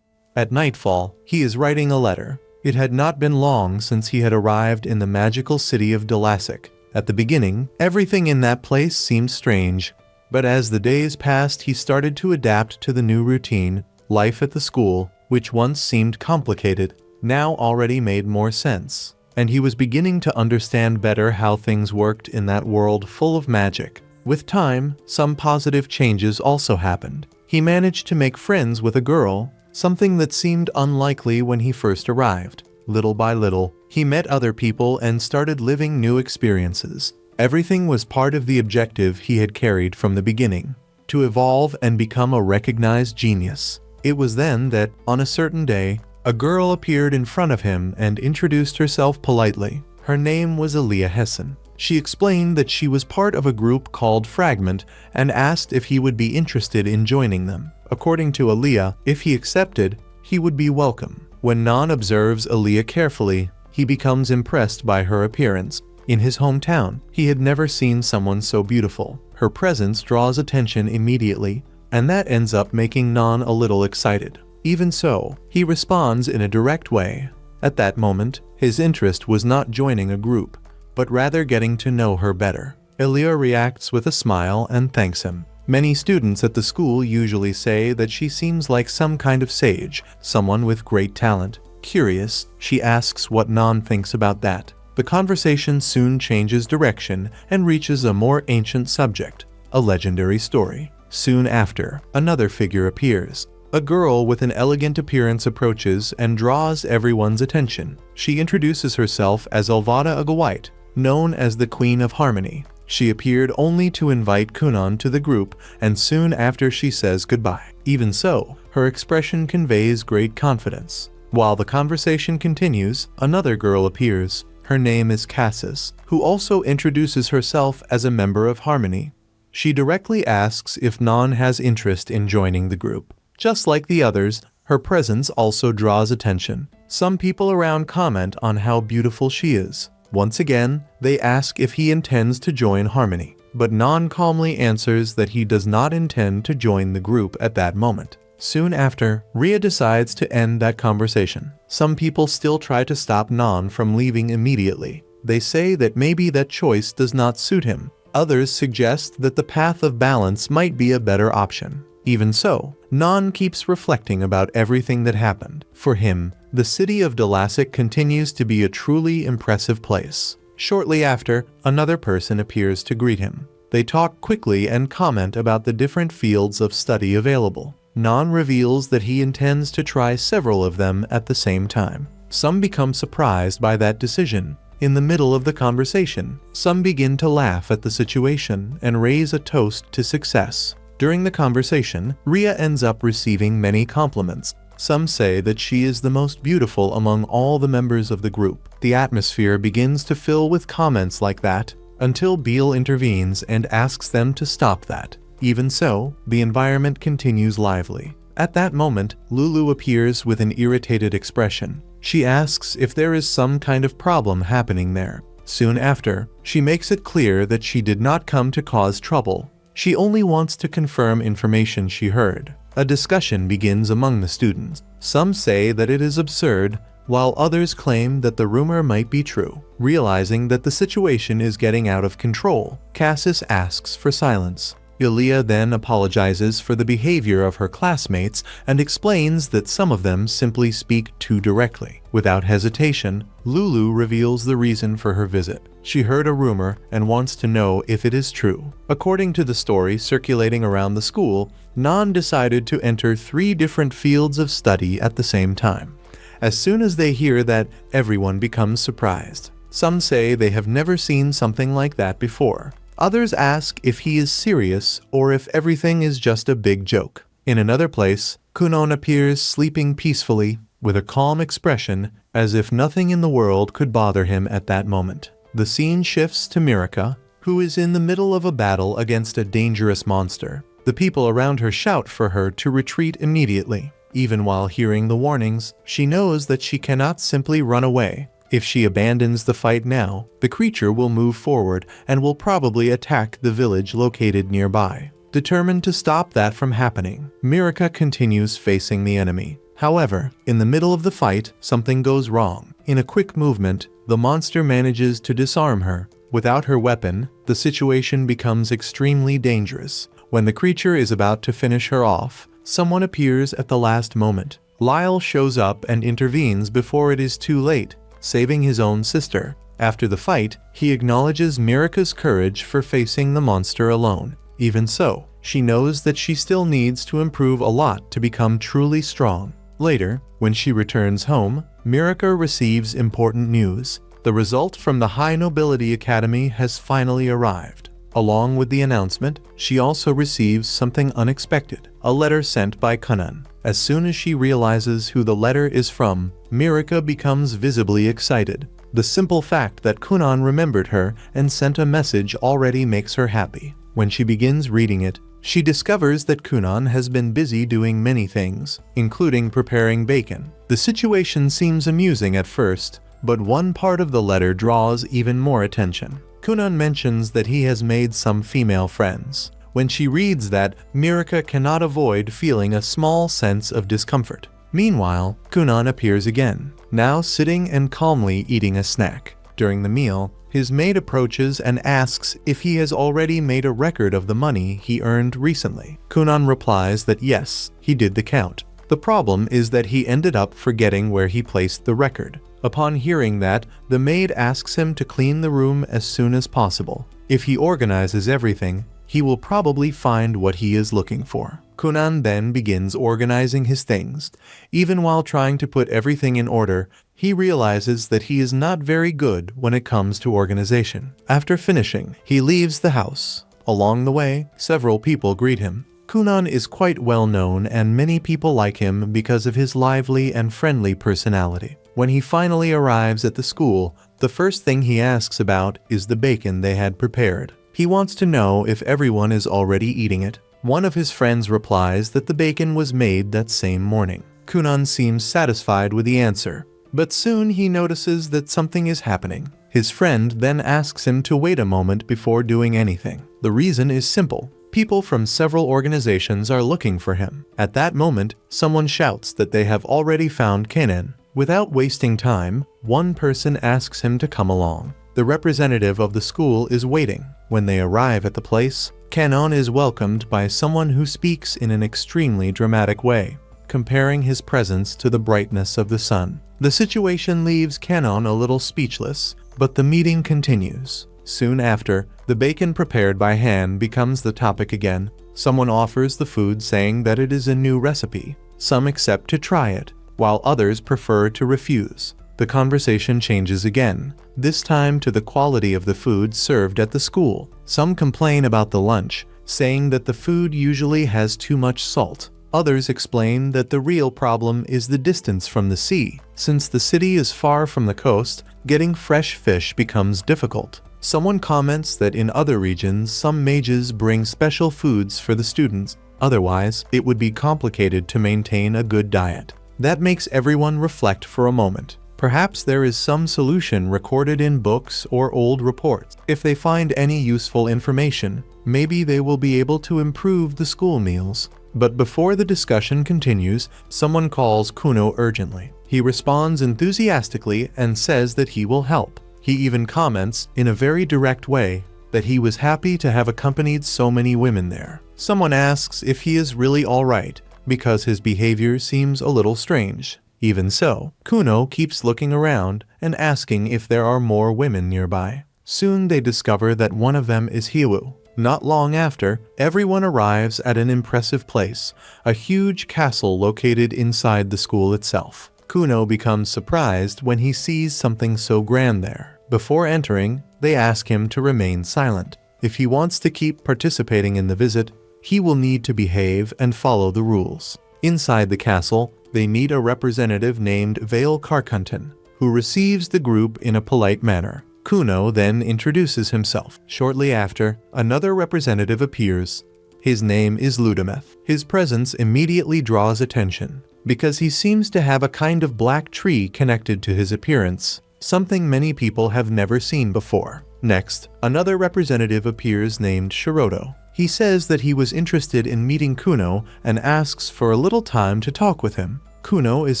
At nightfall, he is writing a letter. It had not been long since he had arrived in the magical city of Delasic. At the beginning, everything in that place seemed strange, but as the days passed he started to adapt to the new routine. Life at the school, which once seemed complicated, now already made more sense, and he was beginning to understand better how things worked in that world full of magic. With time, some positive changes also happened. He managed to make friends with a girl, something that seemed unlikely when he first arrived. Little by little, he met other people and started living new experiences. Everything was part of the objective he had carried from the beginning: to evolve and become a recognized genius. It was then that, on a certain day, a girl appeared in front of him and introduced herself politely. Her name was Aliyah Hessen. She explained that she was part of a group called Fragment and asked if he would be interested in joining them. According to Aliyah, if he accepted, he would be welcome. When Non observes Aliyah carefully, he becomes impressed by her appearance. In his hometown, he had never seen someone so beautiful. Her presence draws attention immediately, and that ends up making Non a little excited. Even so, he responds in a direct way. At that moment, his interest was not joining a group, but rather getting to know her better. Aliyah reacts with a smile and thanks him. Many students at the school usually say that she seems like some kind of sage, someone with great talent. Curious, she asks what Non thinks about that. The conversation soon changes direction and reaches a more ancient subject, a legendary story. Soon after, another figure appears. A girl with an elegant appearance approaches and draws everyone's attention. She introduces herself as Alvada Agawite, known as the Queen of Harmony. She appeared only to invite Kunon to the group, and soon after she says goodbye. Even so, her expression conveys great confidence. While the conversation continues, another girl appears. Her name is Cassis, who also introduces herself as a member of Harmony. She directly asks if Non has interest in joining the group. Just like the others, her presence also draws attention. Some people around comment on how beautiful she is. Once again, they ask if he intends to join Harmony, but Non calmly answers that he does not intend to join the group at that moment. Soon after, Ria decides to end that conversation. Some people still try to stop Non from leaving immediately. They say that maybe that choice does not suit him. Others suggest that the path of balance might be a better option. Even so, Non keeps reflecting about everything that happened. For him, the city of Dalasic continues to be a truly impressive place. Shortly after, another person appears to greet him. They talk quickly and comment about the different fields of study available. Non reveals that he intends to try several of them at the same time. Some become surprised by that decision. In the middle of the conversation, some begin to laugh at the situation and raise a toast to success. During the conversation, Ria ends up receiving many compliments. Some say that she is the most beautiful among all the members of the group. The atmosphere begins to fill with comments like that, until Beale intervenes and asks them to stop that. Even so, the environment continues lively. At that moment, Lulu appears with an irritated expression. She asks if there is some kind of problem happening there. Soon after, she makes it clear that she did not come to cause trouble. She only wants to confirm information she heard. A discussion begins among the students. Some say that it is absurd, while others claim that the rumor might be true. Realizing that the situation is getting out of control, Cassis asks for silence. Aliyah then apologizes for the behavior of her classmates and explains that some of them simply speak too directly. Without hesitation, Lulu reveals the reason for her visit. She heard a rumor and wants to know if it is true. According to the story circulating around the school, Non decided to enter 3 different fields of study at the same time. As soon as they hear that, everyone becomes surprised. Some say they have never seen something like that before. Others ask if he is serious or if everything is just a big joke. In another place, Kunon appears sleeping peacefully with a calm expression as if nothing in the world could bother him at that moment. The scene shifts to Mirika, who is in the middle of a battle against a dangerous monster. The people around her shout for her to retreat immediately. Even while hearing the warnings, she knows that she cannot simply run away. If she abandons the fight now, the creature will move forward and will probably attack the village located nearby. Determined to stop that from happening, Mirika continues facing the enemy. However, in the middle of the fight, something goes wrong. In a quick movement, the monster manages to disarm her. Without her weapon, the situation becomes extremely dangerous. When the creature is about to finish her off, someone appears at the last moment. Lyle shows up and intervenes before it is too late, saving his own sister. After the fight, he acknowledges Mirika's courage for facing the monster alone. Even so, she knows that she still needs to improve a lot to become truly strong. Later, when she returns home, Mirika receives important news. The result from the High Nobility Academy has finally arrived. Along with the announcement, she also receives something unexpected, a letter sent by Kunon. As soon as she realizes who the letter is from, Mirika becomes visibly excited. The simple fact that Kunon remembered her and sent a message already makes her happy. When she begins reading it, she discovers that Kunon has been busy doing many things, including preparing bacon. The situation seems amusing at first, but one part of the letter draws even more attention. Kunon mentions that he has made some female friends. When she reads that, Mirika cannot avoid feeling a small sense of discomfort. Meanwhile, Kunon appears again, now sitting and calmly eating a snack. During the meal, his maid approaches and asks if he has already made a record of the money he earned recently. Kunon replies that yes, he did the count. The problem is that he ended up forgetting where he placed the record. Upon hearing that, the maid asks him to clean the room as soon as possible. If he organizes everything, he will probably find what he is looking for. Kunon then begins organizing his things. Even while trying to put everything in order, he realizes that he is not very good when it comes to organization. After finishing, he leaves the house. Along the way, several people greet him. Kunon is quite well known and many people like him because of his lively and friendly personality. When he finally arrives at the school, the first thing he asks about is the bacon they had prepared. He wants to know if everyone is already eating it. One of his friends replies that the bacon was made that same morning. Kunon seems satisfied with the answer, but soon he notices that something is happening. His friend then asks him to wait a moment before doing anything. The reason is simple. People from several organizations are looking for him. At that moment, someone shouts that they have already found Kunon. Without wasting time, one person asks him to come along. The representative of the school is waiting. When they arrive at the place, Kunon is welcomed by someone who speaks in an extremely dramatic way, comparing his presence to the brightness of the sun. The situation leaves Kunon a little speechless, but the meeting continues. Soon after, the bacon prepared by hand becomes the topic again. Someone offers the food saying that it is a new recipe. Some accept to try it, while others prefer to refuse. The conversation changes again, this time to the quality of the food served at the school. Some complain about the lunch, saying that the food usually has too much salt. Others explain that the real problem is the distance from the sea. Since the city is far from the coast, getting fresh fish becomes difficult. Someone comments that in other regions, some mages bring special foods for the students. Otherwise, it would be complicated to maintain a good diet. That makes everyone reflect for a moment. Perhaps there is some solution recorded in books or old reports. If they find any useful information, maybe they will be able to improve the school meals. But before the discussion continues, someone calls Kunon urgently. He responds enthusiastically and says that he will help. He even comments, in a very direct way, that he was happy to have accompanied so many women there. Someone asks if he is really alright, because his behavior seems a little strange. Even so, Kunon keeps looking around and asking if there are more women nearby. Soon they discover that one of them is Hiwu. Not long after, everyone arrives at an impressive place, a huge castle located inside the school itself. Kunon becomes surprised when he sees something so grand there. Before entering, they ask him to remain silent. If he wants to keep participating in the visit, he will need to behave and follow the rules. Inside the castle, they meet a representative named Vale Carcunton, who receives the group in a polite manner. Kunon then introduces himself. Shortly after, another representative appears. His name is Ludimeth. His presence immediately draws attention, because he seems to have a kind of black tree connected to his appearance, something many people have never seen before. Next, another representative appears named Shiroto. He says that he was interested in meeting Kunon and asks for a little time to talk with him. Kunon is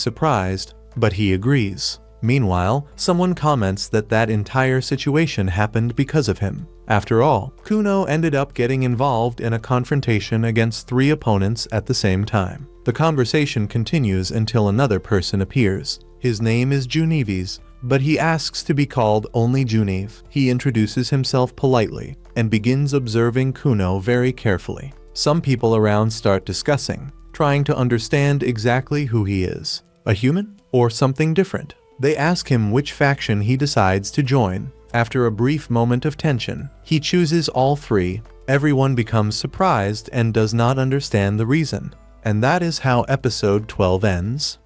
surprised, but he agrees. Meanwhile, someone comments that that entire situation happened because of him. After all, Kunon ended up getting involved in a confrontation against 3 opponents at the same time. The conversation continues until another person appears. His name is Junives, but he asks to be called only Junive. He introduces himself politely and begins observing Kunon very carefully. Some people around start discussing, trying to understand exactly who he is. A human? Or something different? They ask him which faction he decides to join. After a brief moment of tension, he chooses all three. Everyone becomes surprised and does not understand the reason. And that is how episode 12 ends.